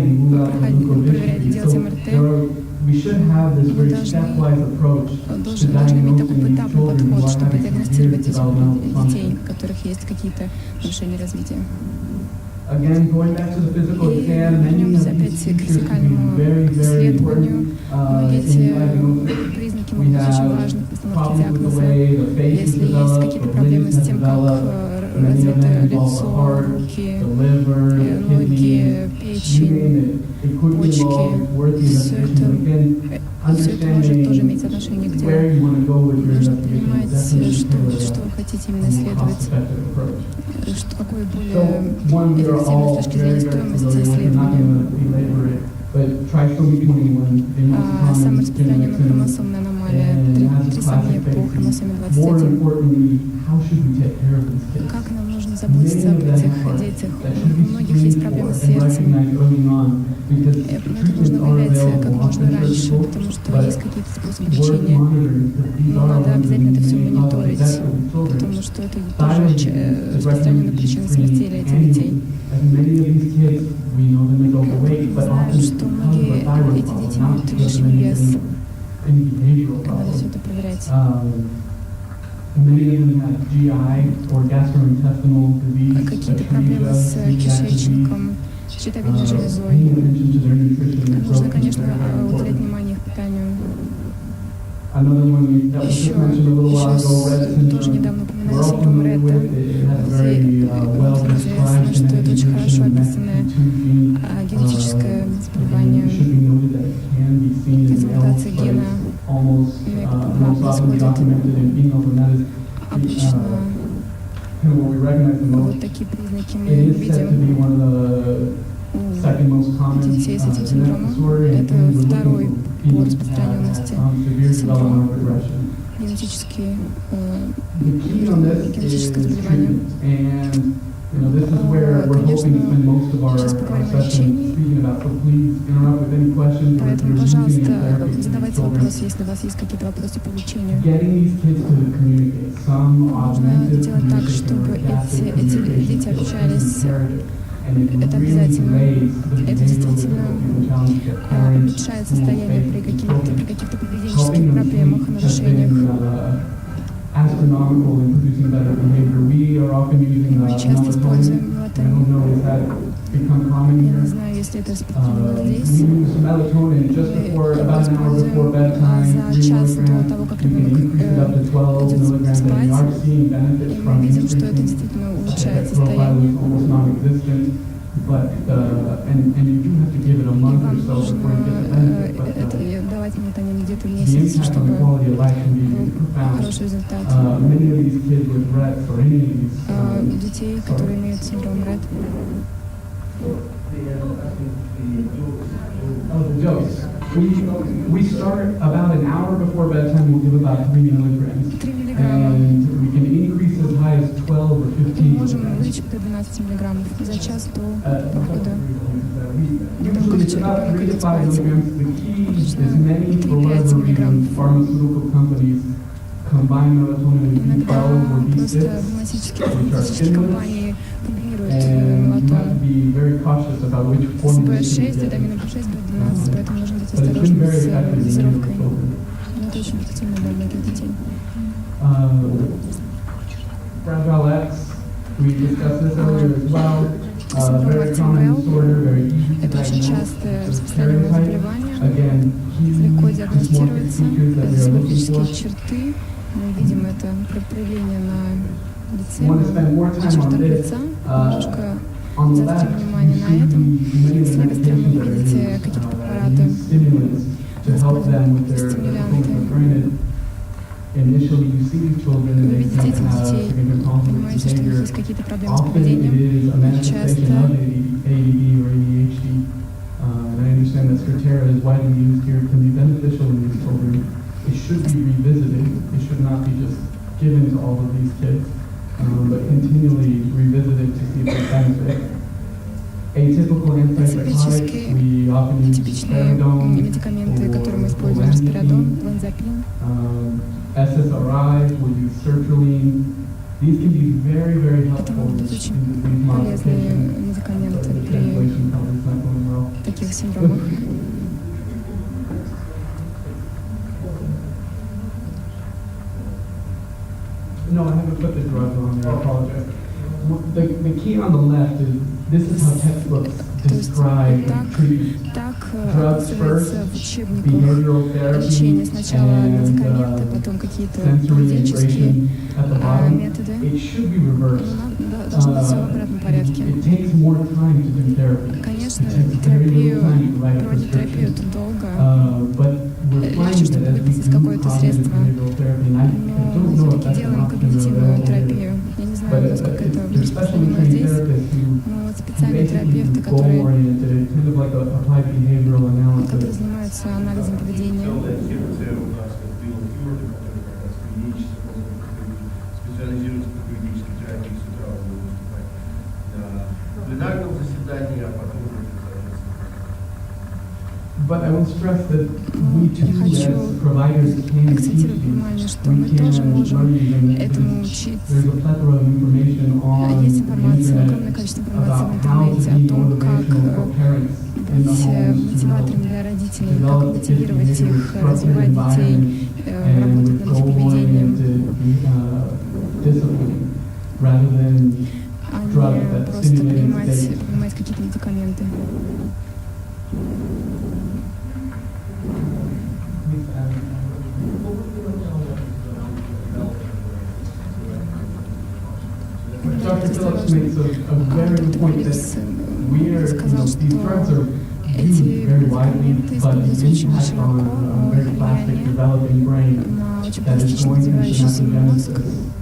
проверять, делать МРТ. Мы должны иметь такой поэтапный подход, чтобы диагностировать детей, у которых есть какие-то нарушения развития. И вернемся опять к физикальному исследованию. Многие эти признаки могут быть очень важны в постановке диагноза. Если есть какие-то проблемы с тем, как развито лицо, руки, ноги, печень, почки, все это может тоже иметь отношение к делу. Нужно понимать, что вы хотите именно исследовать, какой более эффективный с точки зрения стоимости исследования. Самая распространенная хромосомная аномалия, трисомия по хромосоме 21. Как нам нужно заботиться об этих детях? У многих есть проблемы с сердцем. Это нужно выявлять как можно раньше, потому что есть какие-то способы лечения. Но надо обязательно это все мониторить, потому что это тоже распространенная причина смерти для этих детей. Мы знаем, что многие эти дети имеют лишний вес. Надо все это проверять. Какие-то проблемы с кишечником, щитовидной железой. Нужно, конечно, уделять внимание их питанию. Еще тоже недавно упоминали синдром Ретта. Известно, что это очень хорошо описанное генетическое заболевание. Трансмутация гена МЕК2 происходит. Обычно вот такие признаки мы видим у детей с этим синдромом. Это второй по распространенности синдром, генетическое заболевание. This is where we're hoping to spend most of our Сейчас поговорим о session лечении. speaking about. So please interrupt with any questions or if Поэтому, you're using пожалуйста, therapy for задавайте children. вопросы, если у вас есть какие-то вопросы по лечению. Getting these kids to communicate, some Нужно augmented делать так, communication чтобы or adaptive эти communication дети is общались. imperative. And it Это really обязательно. delays the Это behavioral действительно difficulties and challenges that parents, улучшает состояние при schools face каких-то children. поведенческих Helping them проблемах и has нарушениях. been astronomical in producing better behavior. We are often using Мы часто используем melatonin. I мелатонин. don't know, has that become common Я не here? знаю, если это распространено We здесь. use melatonin just before, about an hour before bedtime, За 3 час до milligrams. того, как You can ребенок increase it up to 12 идет milligrams, and we спать. are seeing И benefits мы from видим, что это increasing. действительно улучшает That profile состояние. is almost non-existent, but and you do have to give it a И month вам or so нужно before you get the benefit. But давать мелатонин где-то the месяц, impact on чтобы quality of life can be был profound. хороший результат. Many of these kids with Rett's or any of these Детей, которые имеют синдром Рett. the dose. We start about an hour before bedtime. We'll give about 3 milligrams, 3 миллиграмма. and we can increase as high as 12 or Мы 15 можем milligrams. увеличить до 12 миллиграммов за час до похода. Usually it's about 3 to 5 milligrams. The key is many, for whatever reason, pharmaceutical companies combine melatonin with B12 Иногда or просто B6, фармацевтические which are компании комбинируют and you have to мелатонин be very cautious about which с formulation you B6, get. витамином B6, B12, поэтому нужно быть But it's been осторожным very с effective in many дозировкой. children. Но это очень эффективно для многих детей. Fragile X, we discussed this earlier as well. Very common disorder, very easy to Это очень diagnose. частое It's распространенное stereotype. заболевание, Again, легко huge dysmorphic диагностируется. features that we Это are looking дисморфические for. черты. Мы видим это проявление на лице, Want to spend more на time on чертах this. лица. Немножко On the заострим left, внимание на you этом. see many of С the левой стороны medications вы that are видите used, какие-то препараты. these stimulants to help them with their cognitive. Granted, initially you see these children and Вы they видите tend to этих have детей, significant conflict понимаете, что у них behavior. есть какие-то проблемы с Often it поведением. is a manifestation Часто of ADD or ADHD. And I understand that Strattera is widely used here, can be beneficial in these children. It should be revisited. It should not be just given to all of these kids, but continually revisited to see if there's benefit. Atypical antipsychotics, we often use Типичные risperidone медикаменты, которые мы or используем, респирадон, бензопин. SSRI, we use sertraline. These can be very, very Это helpful могут in быть очень disease полезные modification. медикаменты The при translation probably is not going well. таких синдромах. No, I haven't put the drugs on there, I apologize. The key on the left is, this is how textbooks То есть describe and treat так drugs first, описывается в учебниках behavioral лечение. therapy, Сначала and медикаменты, потом какие-то sensory поведенческие integration at the bottom. методы. It should be reversed. Должно быть все в обратном порядке. It takes more time to do therapy. Конечно, It takes very little time to write a проводить терапию prescription. это долго, But we're finding that as we выписать do какое-то cognitive средство. behavioral therapy, and I но don't мы know if все-таки that's an делаем option когнитивную available here. терапию. Я не знаю, But насколько это there's specially распространено trained здесь, therapists who но вот специальные basically терапевты, do которые goal-oriented, kind of like a applied behavioral analysis. занимаются анализом поведения. Це у нас как биохирурги, которые как раз клинически специализируются в клинической терапии, с утра будут выступать на пленарном заседании, а потом уже But I will stress that we too, хочу as providers, can teach акцентировать these. внимание, что We мы тоже can можем learn these, and этому учить. there's a plethora of information on Есть the информация, огромное internet количество информации в about how to интернете be о том, как motivational for parents in the быть homes мотиватором to для родителей, как develop kids' мотивировать behavior их, with structured развивать детей, environment and работать with над их поведением, goal-oriented discipline, rather than а drugs не that просто stimulate state. принимать какие-то медикаменты. Dr. Phillips makes a very good point that these drugs are used very widely, but the impact on a very plastic developing brain на очень that is пластично going through развивающийся мозг, synaptogenesis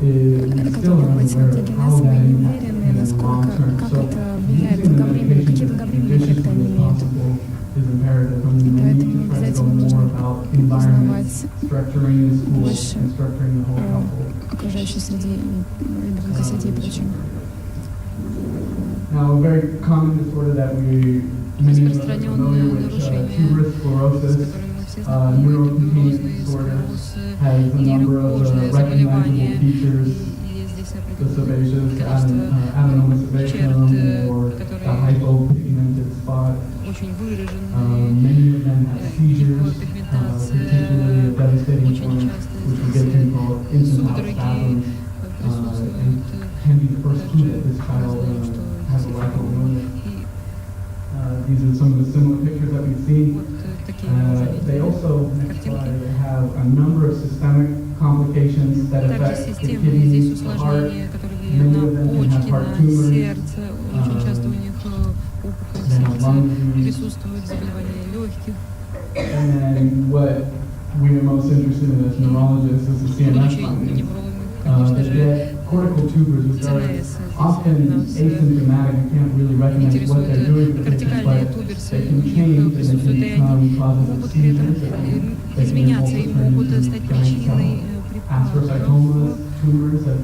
we still который are проходит unaware of how генез, мы that не impacts уверены, in the long насколько, term. как So это влияет using the долговременные, какие medications долговременные as эффекты они judiciously as имеют. possible is imperative. I mean, we need Поэтому to try to go обязательно more нужно about environment, узнавать structuring the schools, больше and structuring the whole о household. окружающей среде и ребенка среде и прочем. Now, a very common disorder that many of us are familiar with, tuberous sclerosis, neuroconvenience disorder, has a number of recognizable features, the sebaceous, adenoma sebaceum, or the hypopigmented spot. Many of them have seizures, particularly a devastating form, which we get to call infantile spasms, and can be the first clue that this child has a lifelong illness. These are some of the similar pictures that we've seen. They also, next slide, have a number of systemic complications that affect the kidneys, the heart. Many of them can have heart tumors. They have lung disease. And what we are most interested in as neurologists is the CNS findings. That cortical tubers, which are often asymptomatic, you can't really recognize what they're doing for patients, but they can change and they can become causes of seizures. They can also turn into giant cell astrocytoma tumors that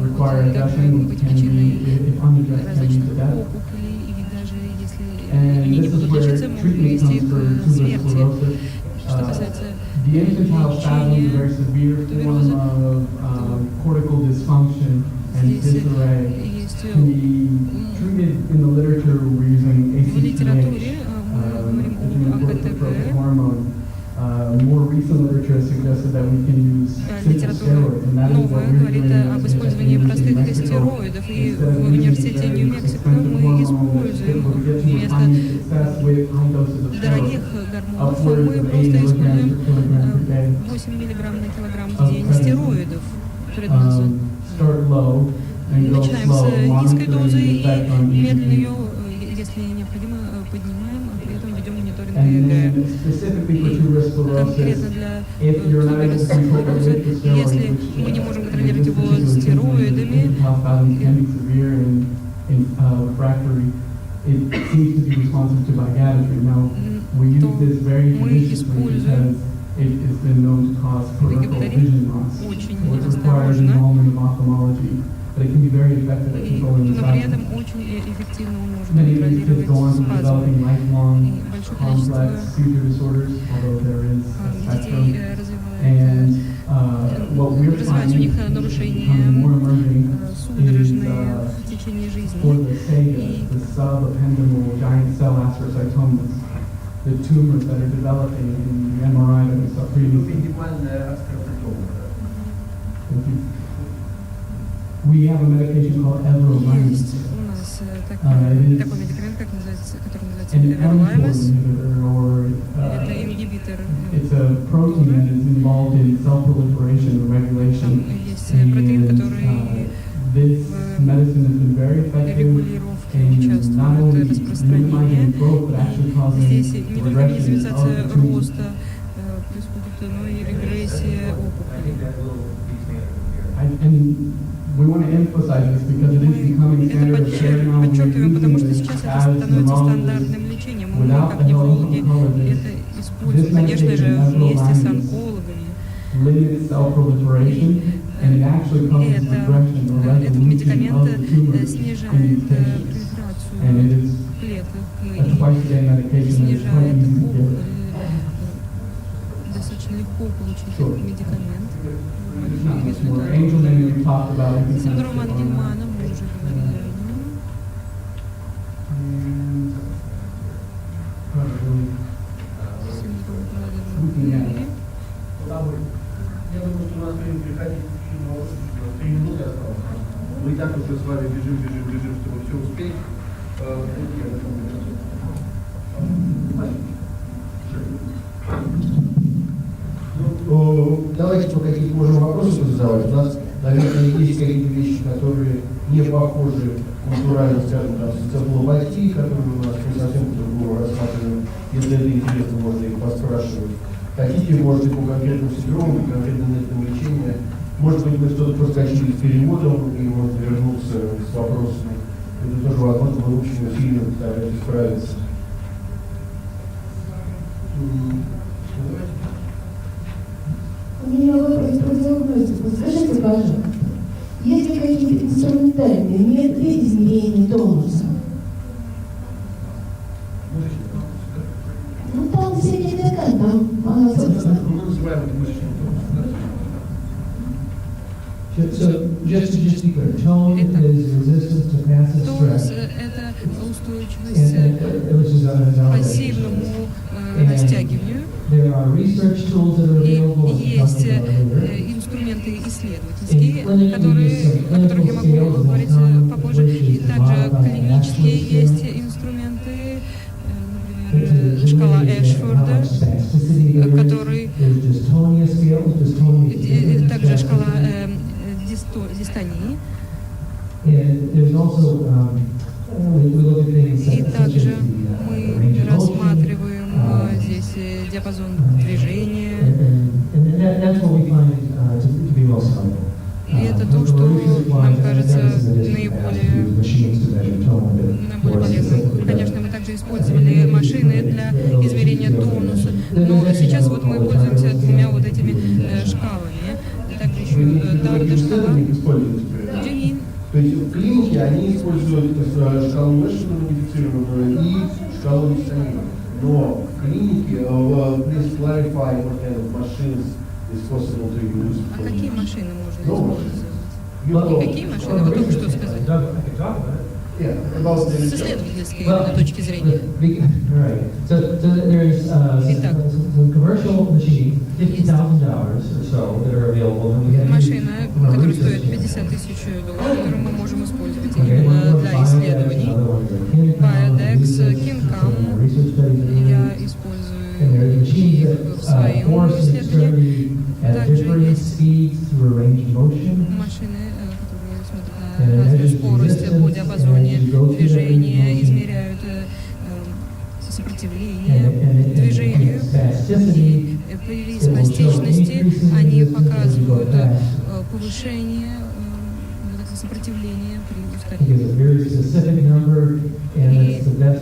require addressing, which can be, if unaddressed, can lead to death. And this is where treatment comes for tuberous sclerosis. The infantile spasm is a very severe form of cortical dysfunction and disarray. Can be treated in the literature. We're using ACTH, adrenal hormone. More recent literature has suggested that we can use simple steroids, and that is what we're doing об использовании простых стероидов, и в университете Нью-Мексико мы используем вместо дорогих гормонов, мы просто используем 8 мг на килограмм в день стероидов предназначенных. Начинаем с низкой дозы и медленно ее, если необходимо, поднимаем, а при этом ведем мониторинг конкретно для туберкулеза. Если мы не можем контролировать его стероидами, то мы используем приготовим очень осторожно. But it can be very effective at controlling the spasm. Many of these kids go on to developing lifelong complex seizure disorders, although there is a spectrum. And what we're finding becoming more emerging is for the SAGAs, the subependymal giant cell astrocytomas, the tumors that are developing in the MRI that we saw previously. Thank you. We have a medication called everolimus. It is an mTOR inhibitor, it's a protein that is involved in cell proliferation and regulation. And this medicine has been very effective in not only minimizing growth, but actually causing regression of the tumors. And we want to emphasize this because it is becoming standard of care now. We're using this as neurologists without the help of oncologists. This medication, everolimus, limits cell proliferations, and it actually causes regression or resolution of the tumors in these patients. And it is a twice-a-day medication that is quite easy to give. Sure. There's not much more. Angel name we talked about. Синдром Ангельмана мы уже говорили. Я думаю, что у нас время приходить чуть 3 минуты осталось. Мы и так уже с вами бежим, чтобы все успеть. Давайте по каким можем вопросам задавать. У нас, наверное, есть какие-то вещи, которые не похожи культурально, скажем, там, социополопатии, которые у нас не совсем по-другому рассматриваем. Если это интересно, можно их поспрашивать. Хотите, можете по конкретному синдрому, по конкретному методу лечения. Может быть, мы что-то проскочили с переводом и можно вернуться с вопросами. Это тоже возможно, мы очень усиленно стараемся справиться. У меня вопрос про диагностику. Скажите, пожалуйста, если какие-то инструментальные методы измерения тонуса. Ну там все не доказ, там она собственно. So just to be clear, tone is resistance to passive Тонус stress. – это устойчивость Which is к пассивному растягиванию. There are research tools that are И available. есть инструменты исследовательские, о которых я могу говорить попозже. И также клинические есть инструменты, например, шкала Эшфорда, который также шкала дистонии. И также мы рассматриваем здесь диапазон движения. И это то, что нам кажется наиболее полезным. Конечно, мы также использовали машины для измерения тонуса, но сейчас вот мы пользуемся двумя вот этими шкалами. Также еще шкала. То есть в клинике они используют шкалу Эшфорда модифицированную и шкалу Дистонии. Но в клинике please clarify what kind of machines is possible to use. А какие машины можно использовать? Какие машины? Вы только что сказали. С исследовательской точки зрения. So there's some commercial machines, $50,000 or so, that are available. Машина, которая стоит $50 тысяч, которую мы можем использовать именно для исследований. Bidex, Кинкам я использую в своем исследовании. Также есть машины, которые смотрят на разную скорость по диапазоне движения, измеряют сопротивление движению. И при спастичности они показывают повышение сопротивления при ускорении. И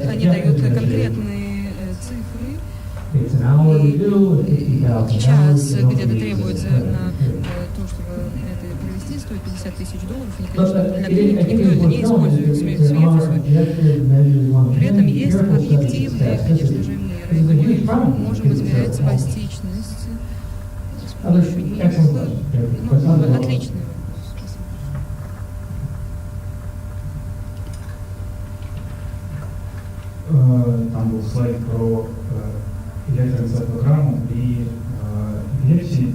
они дают конкретные цифры. И час где-то требуется на то, чтобы это провести, стоит $50 тысяч. И, конечно, для клиники никто это не использует, смеется. При этом есть объективные, конечно же, меры. Мы можем измерять спастичность с помощью них. Отлично. Там был слайд про электроэнцефалограмму при эпилепсии и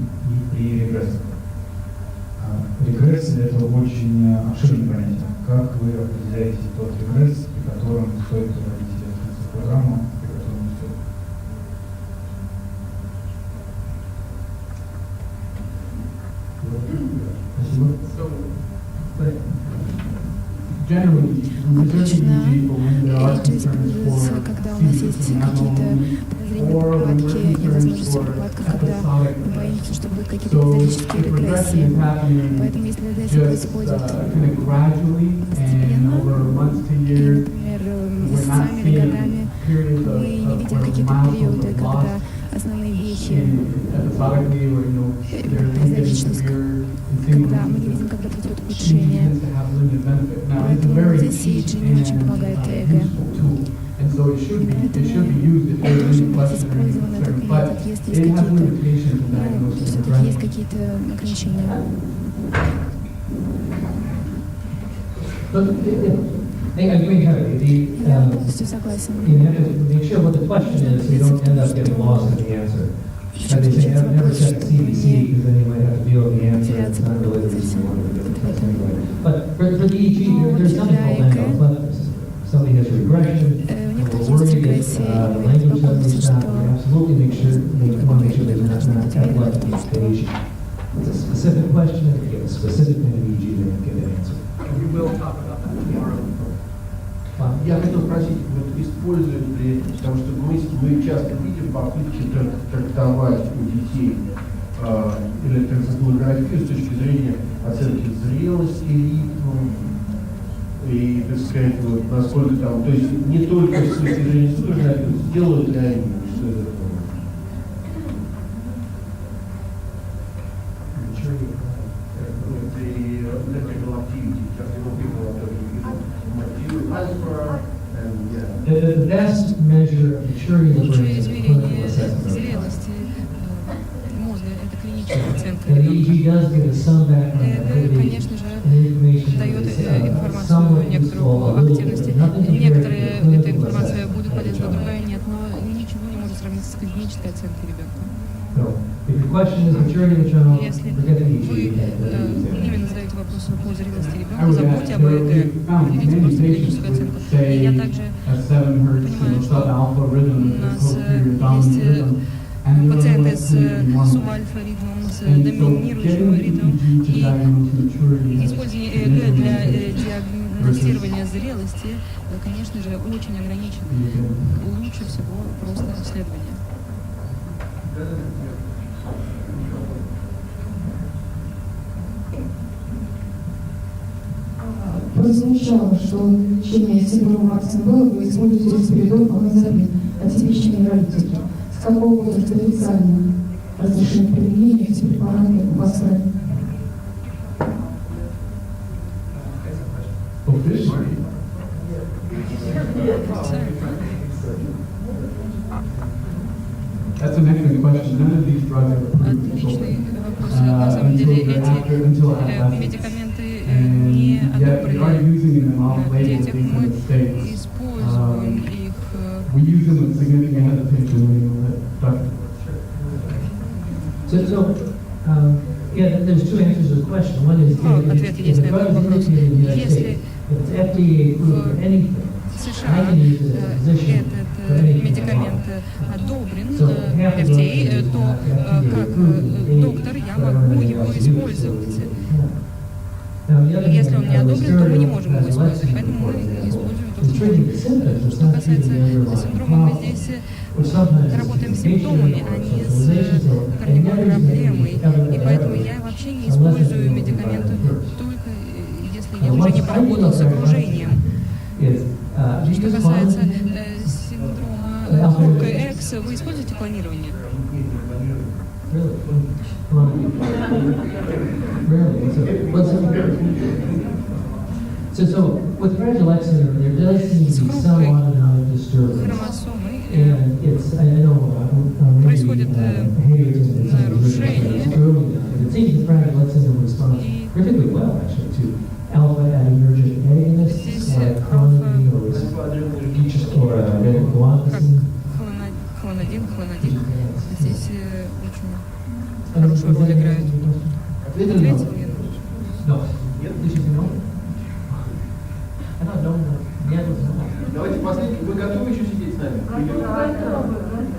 при регрессах. Регресс – это очень обширное понятие. Как вы определяете тот регресс, при котором стоит проводить электроэнцефалограмму, при котором не стоит? Спасибо. Обычно речь используется, когда у нас есть какие-то подозрения припадки, невозможности припадков, когда мы боимся, что будут какие-то патологические регрессии. Поэтому если регрессия происходит постепенно, например, месяцами или годами, мы не видим какие-то периоды, когда основные вехи, эпизодичность, когда мы не видим, когда придет улучшение. Поэтому здесь EEG не очень помогает ЭЭГ. Поэтому должен быть использован этот метод, если есть какие-то ограничения. Я полностью согласен. Я хотел спросить, вот используют ли, потому что мы часто видим попытки трактовать у детей электроэнцефалографию с точки зрения оценки зрелости, ритма и, так сказать, вот, насколько там, то есть не только с точки зрения судорожной, а сделают ли они, что это такое? The electrical activity, just the best measure of maturity of the brain Лучшее is the clinical измерение assessment. зрелости мозга – это клиническая оценка The ребенка. EEG does give us some background Это, activity конечно же, and information that дает is информацию somewhat некоторую useful, a по little активности. bit, nothing compared to Некоторая the эта clinical информация assessment будет of the полезна, child. другая нет, но ничего не может сравниться с клинической оценкой ребенка. So, if your question is maturity of the child, Если forget the вы EEG. именно задаете вопрос по зрелости I ребенка, would забудьте add, об there ЭЭГ, we found берите many просто patients клиническую оценку. would И я say также a 7 hertz, понимаю, что sub-alpha rhythm, у нас posterior dominant есть rhythm, and they're пациенты less с than normal. субальфа-ритмом, с And so доминирующим getting ритмом, EEG to и diagnose maturity is использование ЭЭГ для significant. диагностирования зрелости, конечно же, очень ограничено. Лучше всего просто исследование. Прозвучало, что для лечения синдрома Марксенбелла вы используете респиридон, клоназепин, атипичные невролитики. С какого возраста официально разрешено применение этих препаратов в Австралии? That's an excellent question. None of these drugs are approved for Отличный children. вопрос. На самом деле Until эти adolescence. медикаменты And не yet we are одобрены using them off на label, at детях. least in Мы the States. используем их. We use them with significant hesitation when we let doctors. Yeah, there's two answers to the question. One is, Ответ есть if на the этот drug is вопрос. indicated in the United Если States, if it's FDA approved for anything, в I США can use it as a physician for этот anything I медикамент want. одобрен So half the FDA, drugs то that are FDA как approved, доктор я могу его использовать. Now, the other Если thing, он не одобрен, то мы не можем его использовать. adolescent Поэтому мы report, используем то, is что treating можем. the symptoms, it's Что not касается treating the underlying синдрома, мы problem. здесь Which sometimes is работаем с communication симптомами, or а не с socialization, so корневой never use проблемой. any И поэтому other я вообще не unless использую it's медикаменты first. только если я уже не поработал с окружением. Что касается синдрома ХОК-Экс, вы используете клонирование? So with Fragile X syndrome, there does seem to be some autonomic disturbance. Хромосомы And it's, I know, происходит narration, нарушение. but it seems the Fragile X syndrome responds perfectly well, actually, to alpha adrenergic agonists Здесь like clonidine or guanfacine. хлонадин. Здесь очень хорошую роль играют. Ответил я? No. This is no. I don't know. Нет, Давайте последний. Вы готовы еще сидеть с нами?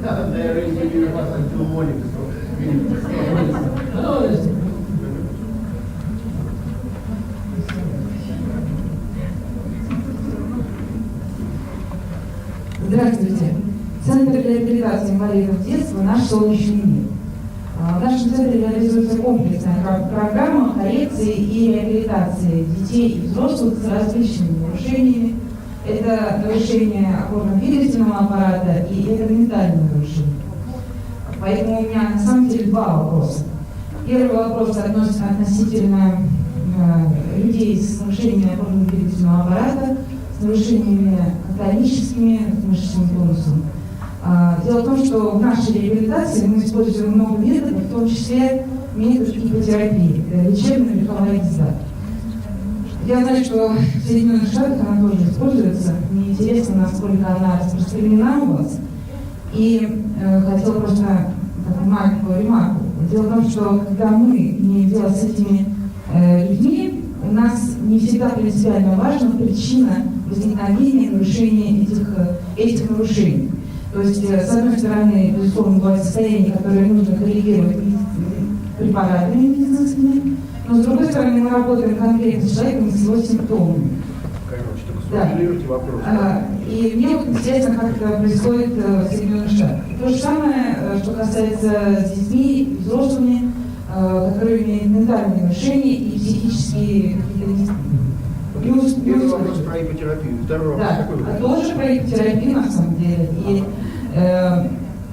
Да, наверное, если вас антилумоник. Здравствуйте. Центр для реабилитации инвалидов детства «Наш солнечный мир». В нашем центре реализуется комплексная программа коррекции и реабилитации детей и взрослых с различными нарушениями. Это нарушение опорно-двигательного аппарата и это ментальное нарушение. Поэтому у меня на самом деле два вопроса. Первый вопрос относится относительно людей с нарушениями опорно-двигательного аппарата, с нарушениями хроническими, с мышечным тонусом. Дело в том, что в нашей реабилитации мы используем много методов, в том числе метод ипотерапии, лечебная вековая езда. Я знаю, что в Соединенных Штатах она тоже используется. Мне интересно, насколько она распространена у вас. И хотела просто такую маленькую ремарку. Дело в том, что когда мы имеем дело с этими людьми, у нас не всегда принципиально важна причина возникновения нарушения этих нарушений. То есть, с одной стороны, безусловно, бывает состояние, которое нужно коррегировать препаратами медицинскими, но с другой стороны, мы работаем конкретно с человеком и с его симптомами. Да. И мне вот интересно, как это происходит в Соединенных Штатах. То же самое, что касается с детьми и взрослыми, которые имеют ментальные нарушения и психические какие-то. Первый вопрос про ипотерапию, второй вопрос какой? Тоже про ипотерапию на самом деле.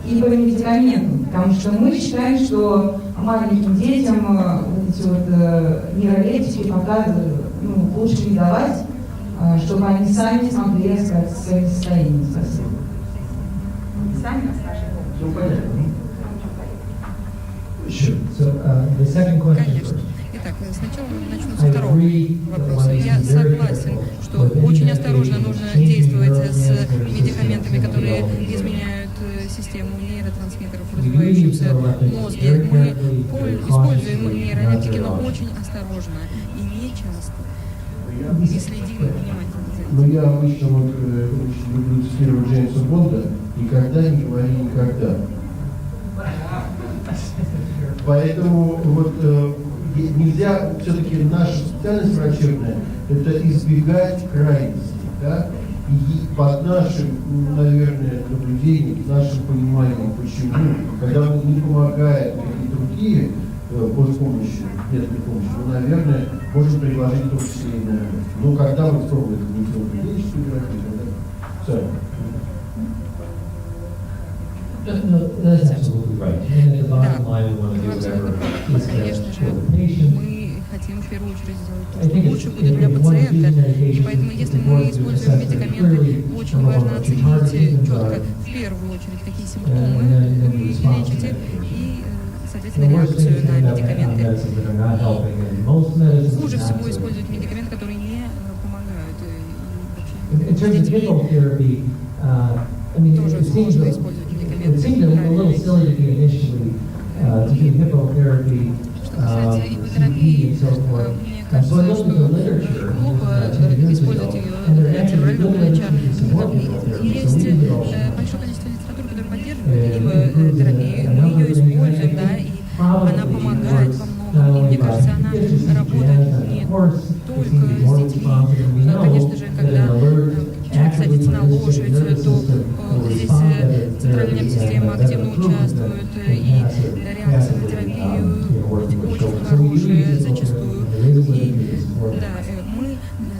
И по медикаментам, потому что мы считаем, что маленьким детям вот эти вот нейролептики пока лучше не давать, чтобы они сами смогли рассказать о своем состоянии. Спасибо. Сами Все понятно. Sure. So the second question Конечно. first. Итак, сначала начну со второго вопроса. Я согласен, что очень осторожно нужно действовать с медикаментами, которые изменяют систему нейротрансмиттеров, развивающихся в мозге. Мы используем нейролептики, но очень осторожно и не часто. И следим внимательно за этим. Но я обычно очень люблю цитировать Джеймса Бонда: «Никогда не говори никогда». Поэтому нельзя, все-таки наша специальность врачебная – это избегать крайностей, да? И под нашим, наверное, наблюдением, нашим пониманием, почему, когда не помогают какие-то другие помощи, методы помощи, мы, наверное, можем предложить в том числе и на. Но когда мы пробуем когнитивно-поведенческую терапию, тогда сами. No, that's absolutely right. And at the bottom line, we want to do whatever is best for the patient. Мы хотим в первую очередь сделать то, что лучше будет для пациента. И поэтому, если мы используем медикаменты, очень важно оценить четко, в первую очередь, какие симптомы вы лечите, и, соответственно, реакцию на медикаменты. Хуже всего использовать медикаменты, которые не помогают. Тоже сложно использовать It seemed a little silly to me initially to do hippotherapy, CE and so forth. So I looked at the literature, использовать ее церебрального врача. Есть большое количество литературы, которая поддерживает ипотерапию. Мы ее используем, да, и она помогает во многом. И мне кажется, она работает не только с детьми. Конечно же, когда человек садится на лошадь, то здесь центральная нервная система активно участвует, и реакция на терапию очень хорошая зачастую. И да, мы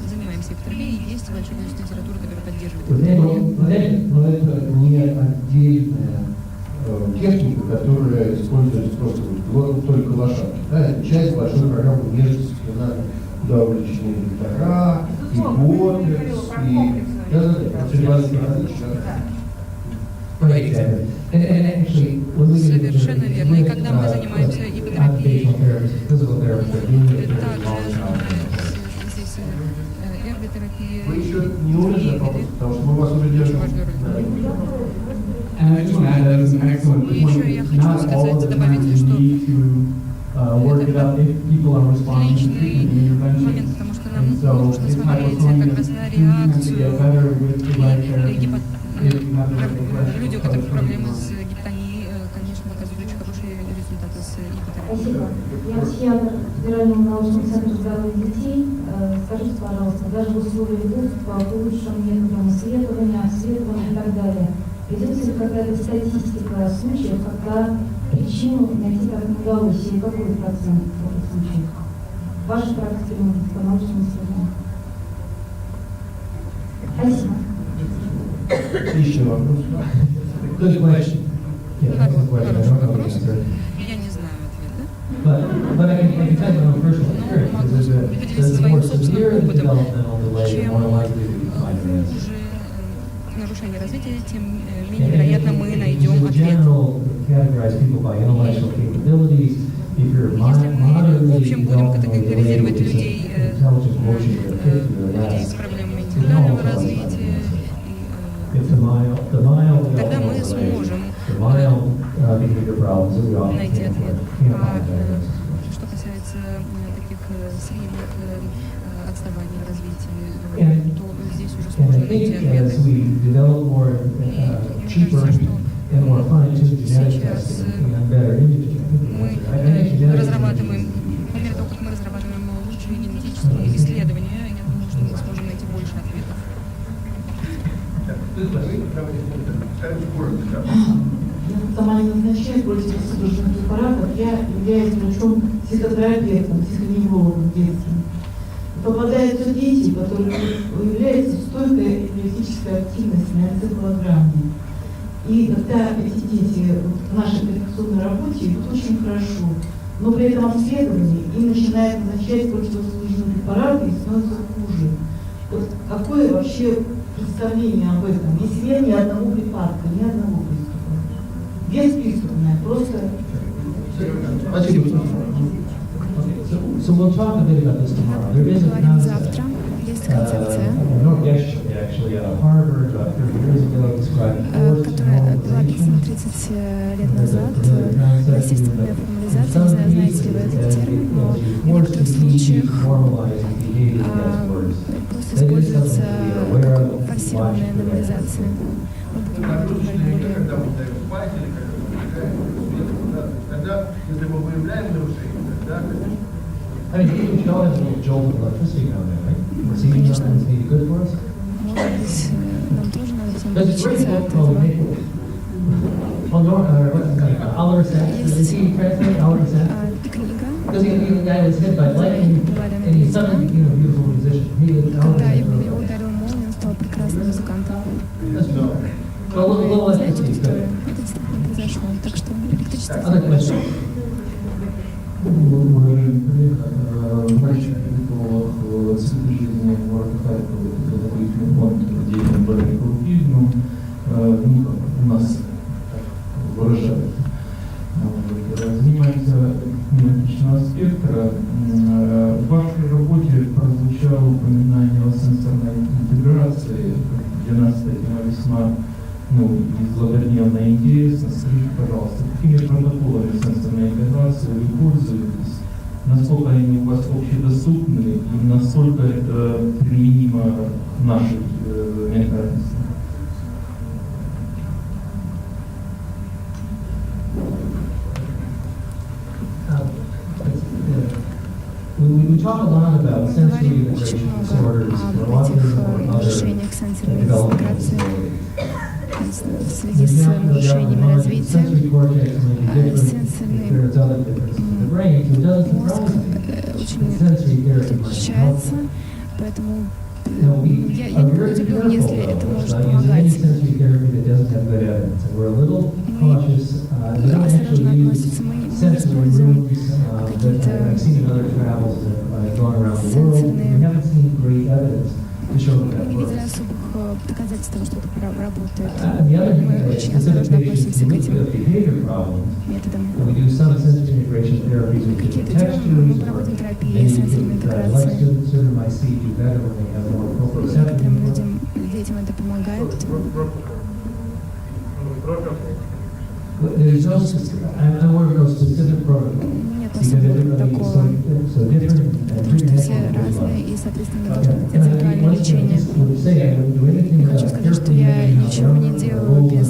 занимаемся ипотерапией, и есть большое количество литературы, которая поддерживает. Но это не отдельная техника, которая используется просто только лошадки. Да, это часть большой программы междисциплинарной, куда увлечены доктора, и ботекс, и совершенно верно. И когда мы занимаемся ипотерапией, также здесь эрготерапия. Вы еще не умеете, потому что мы вас уже держим. И еще я хочу сказать, добавить, что это личный момент, потому что нам нужно смотреть как раз на реакцию. Люди, у которых проблемы с гипотонией, конечно, показывают очень хорошие результаты с ипотерапией. Я психиатр Федерального научного центра здоровья детей. Скажите, пожалуйста, даже в условиях доступа к лучшим методам исследования и так далее, ведется ли какая-то статистика случаев, когда причину найти так не удалось, и какой процент таких случаев? Ваши практики по научным исследованиям. Спасибо. Еще вопрос. Good question. Yeah, that's a question. I don't know the answer. Я не знаю ответа. But I can tell you from personal experience, there's more severe developmental delay, the more likely to be find an answer. Уже нарушение развития, тем менее вероятно мы найдем In ответ. general, categorize people by intellectual capabilities. If you're Если мы в moderately общем будем developmentally категоризировать delayed, людей, intelligent quotient of 50 or людей less, с проблемами интеллектуального развития, if the mild тогда мы developmental delay, сможем the mild behavior problems that we often найти can't ответ. find diagnosis. Что касается таких средних отставаний в развитии, то здесь уже And сложно I найти think as ответы. we develop more cheaper and more fine-tuned genetic testing and better imaging, Мы разрабатываем, по мере того, как мы разрабатываем лучшие генетические исследования, я думаю, что мы сможем найти больше ответов. Я сама не назначаю противосудорожных препаратов, я являюсь врачом-психотерапевтом, психоневрологом детским. Попадаются дети, которые выявляется стойкая эпилептическая активность на энцефалограмме. И когда эти дети в нашей перфекционной работе идут очень хорошо, но при этом обследовании им начинают назначать противосудорожные препараты и становится хуже. Вот какое вообще представление об этом? Если нет ни одного припадка, ни одного приступа. Бесприступное, просто... So we'll talk a bit about this tomorrow. There is a concept. Yesterday, actually, at Harvard, 30 years ago, described которая была описана 30 лет назад. Естественная формализация, не знаю, знаете ли вы этот термин, но в некоторых случаях просто используется пассивная нормализация. Если мы выявляем нарушение, тогда... I mean, you should all have a little jolt of electricity down there, right? We're seeing something that's maybe good for us. Может быть, нам тоже надо всем There's a great учиться book от called этого. Is he translated Allerset? Книга, Because the guy was hit by lightning, and he suddenly became a beautiful musician. He was когда его ударил молния, он стал прекрасным музыкантом. So a little Знаете эту electricity. историю? Это действительно произошло. Так что электричество Other questions? Врач, педиатролог, цикл жизни, благотворительный фонд детям больных аутизмом, у нас так выражают. Занимается аутичного спектра. В вашей работе прозвучало упоминание о сенсорной интеграции. Для нас эта тема весьма и злободневно и интересно. Скажите, пожалуйста, какими протоколами сенсорной интеграции вы пользуетесь? Насколько они у вас общедоступны и насколько это применимо в нашей ментальности? We talk a lot about sensory integration disorders or autism or other developmental disorders. в связи с нарушениями развития. Сенсорный мозг очень отличается, поэтому я не удивлю, если это может помогать. Мы осторожно относимся, мы не используем какие-то сенсорные. Мы не видели особых доказательств того, что это работает. Мы очень осторожно относимся к этим методам. Какие-то делаем, мы проводим терапии, сенсорной интеграции. Некоторым людям, детям это помогает. Нет особого протокола, потому что все разные, и, соответственно, должно быть индивидуальное лечение. Не хочу сказать, что я ничего не делаю без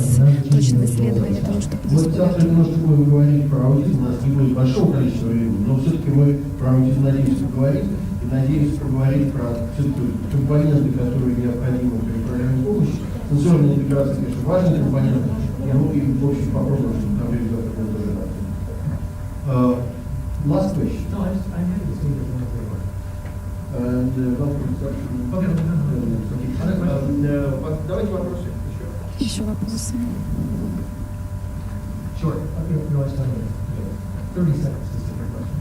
точного исследования того, что Вот завтра происходит. немножко будем говорить про аутизм, у нас не будет большого количества времени, но все-таки мы про аутизм надеемся поговорить, и надеемся поговорить про все-таки компоненты, которые необходимы при управлении помощи. Сенсорная интеграция, конечно, важный компонент, и в общем попробуем, чтобы на время завтра было тоже. Last question. No, I haven't seen it when they were. And давайте вопросы еще. Еще вопросы? Sure. No, I started. 30 seconds is the question.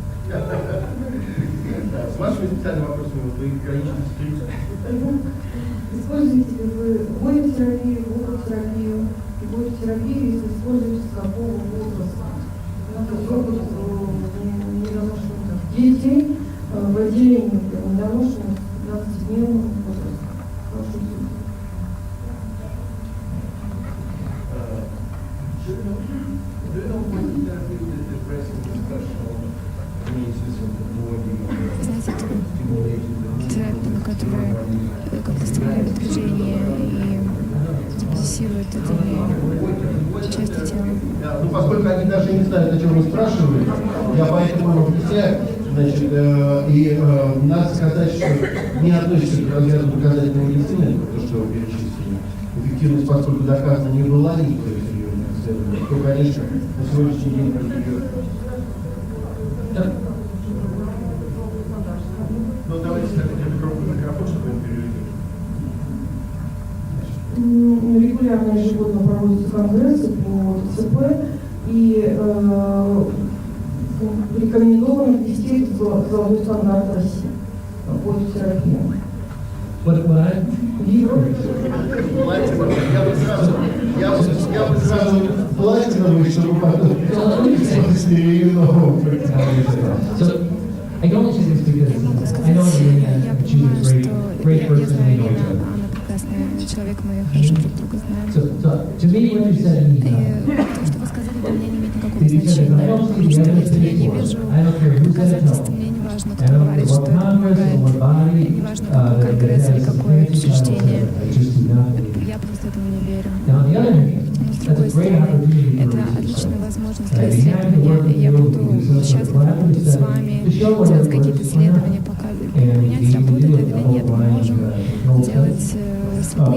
С вашими специальными вопросами вы ограничитесь 30. Используете ли вы гомотерапию, гомотерапию, гомотерапию, если используете с какого возраста? Опыт недоношенных детей в отделении недоношенных 15-дневного возраста. Прошу судить. Знаете, терапия, которая как-то стимулирует движение и депрессирует эти части тела. Ну, поскольку они даже не знают, о чем вы спрашиваете, я поэтому вам объясняю, значит, и надо сказать, что не относится к разряду доказательной медицины, то, что вы перечислили. Эффективность, поскольку доказана не была никакой серьезной исследований, то, конечно, на сегодняшний день идет. Ну, давайте так, микрофон, чтобы он перевели. Регулярно ежегодно проводятся конгрессы по ТЦП, и рекомендовано ввести золотой стандарт России по терапии. Я бы сразу платиновый, чтобы потом после нового. I don't say this because I know that she's a great person and we know each other. Человек, мы хорошо друг друга знаем. So to me, what you said means То, что вы сказали, для меня не имеет никакого значения. Просто я не вижу доказательств, мне не важно, кто говорит, что это помогает, мне не важно, какой конгресс или какое учреждение. Я просто этому не верю. Но с другой стороны, это отличная возможность для исследования, и я буду счастлива работать с вами, делать какие-то исследования, понять, работает это или нет. Мы можем делать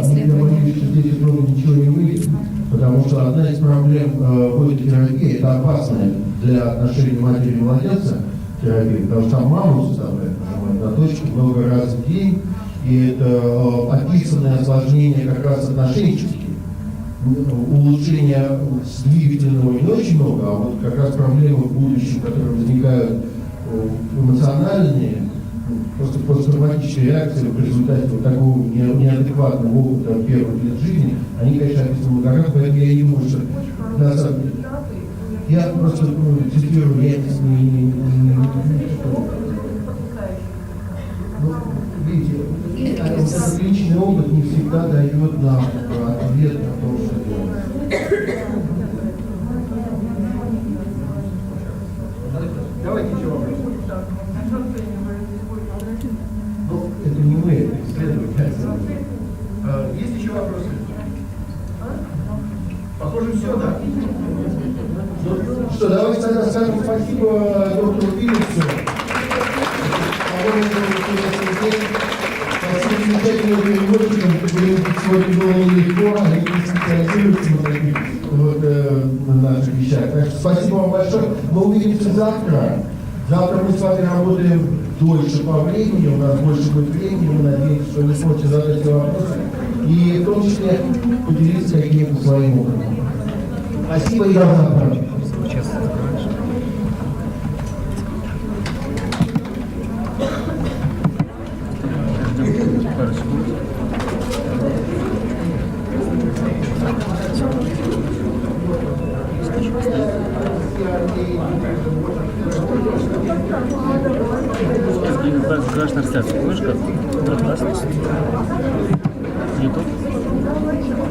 исследования. Здесь много ничего не выйдет, потому что одна из проблем фототерапии – это опасная для отношений матери и младенца терапия, потому что там маму заставляют нажимать на точку много раз в день, и это описанное осложнение как раз отношенческие. Улучшения с двигательного не очень много, а вот как раз проблемы в будущем, которые возникают эмоциональные, просто посттравматические реакции в результате вот такого неадекватного опыта первых лет жизни, они, конечно, описаны многократно, поэтому я не думаю, что на самом деле. Я просто цитирую, я не видите, этот личный опыт не всегда дает нам ответ на то, что делать. Давайте еще вопрос. Ну, это не мы, это исследователи. Есть еще вопросы? Похоже, все, да? Ну что, давайте тогда скажем спасибо доктору Phillips'у. Спасибо замечательным переводчикам, которые сегодня было нелегко, они специализируются на таких вот, на наших вещах. Так что спасибо вам большое. Мы увидимся завтра. Завтра мы с вами работаем дольше по времени, у нас больше будет времени, мы надеемся, что вы сможете задать все вопросы и в том числе поделиться каким-то своим опытом. Спасибо и до завтра. Красная трансляция, слышишь как? YouTube.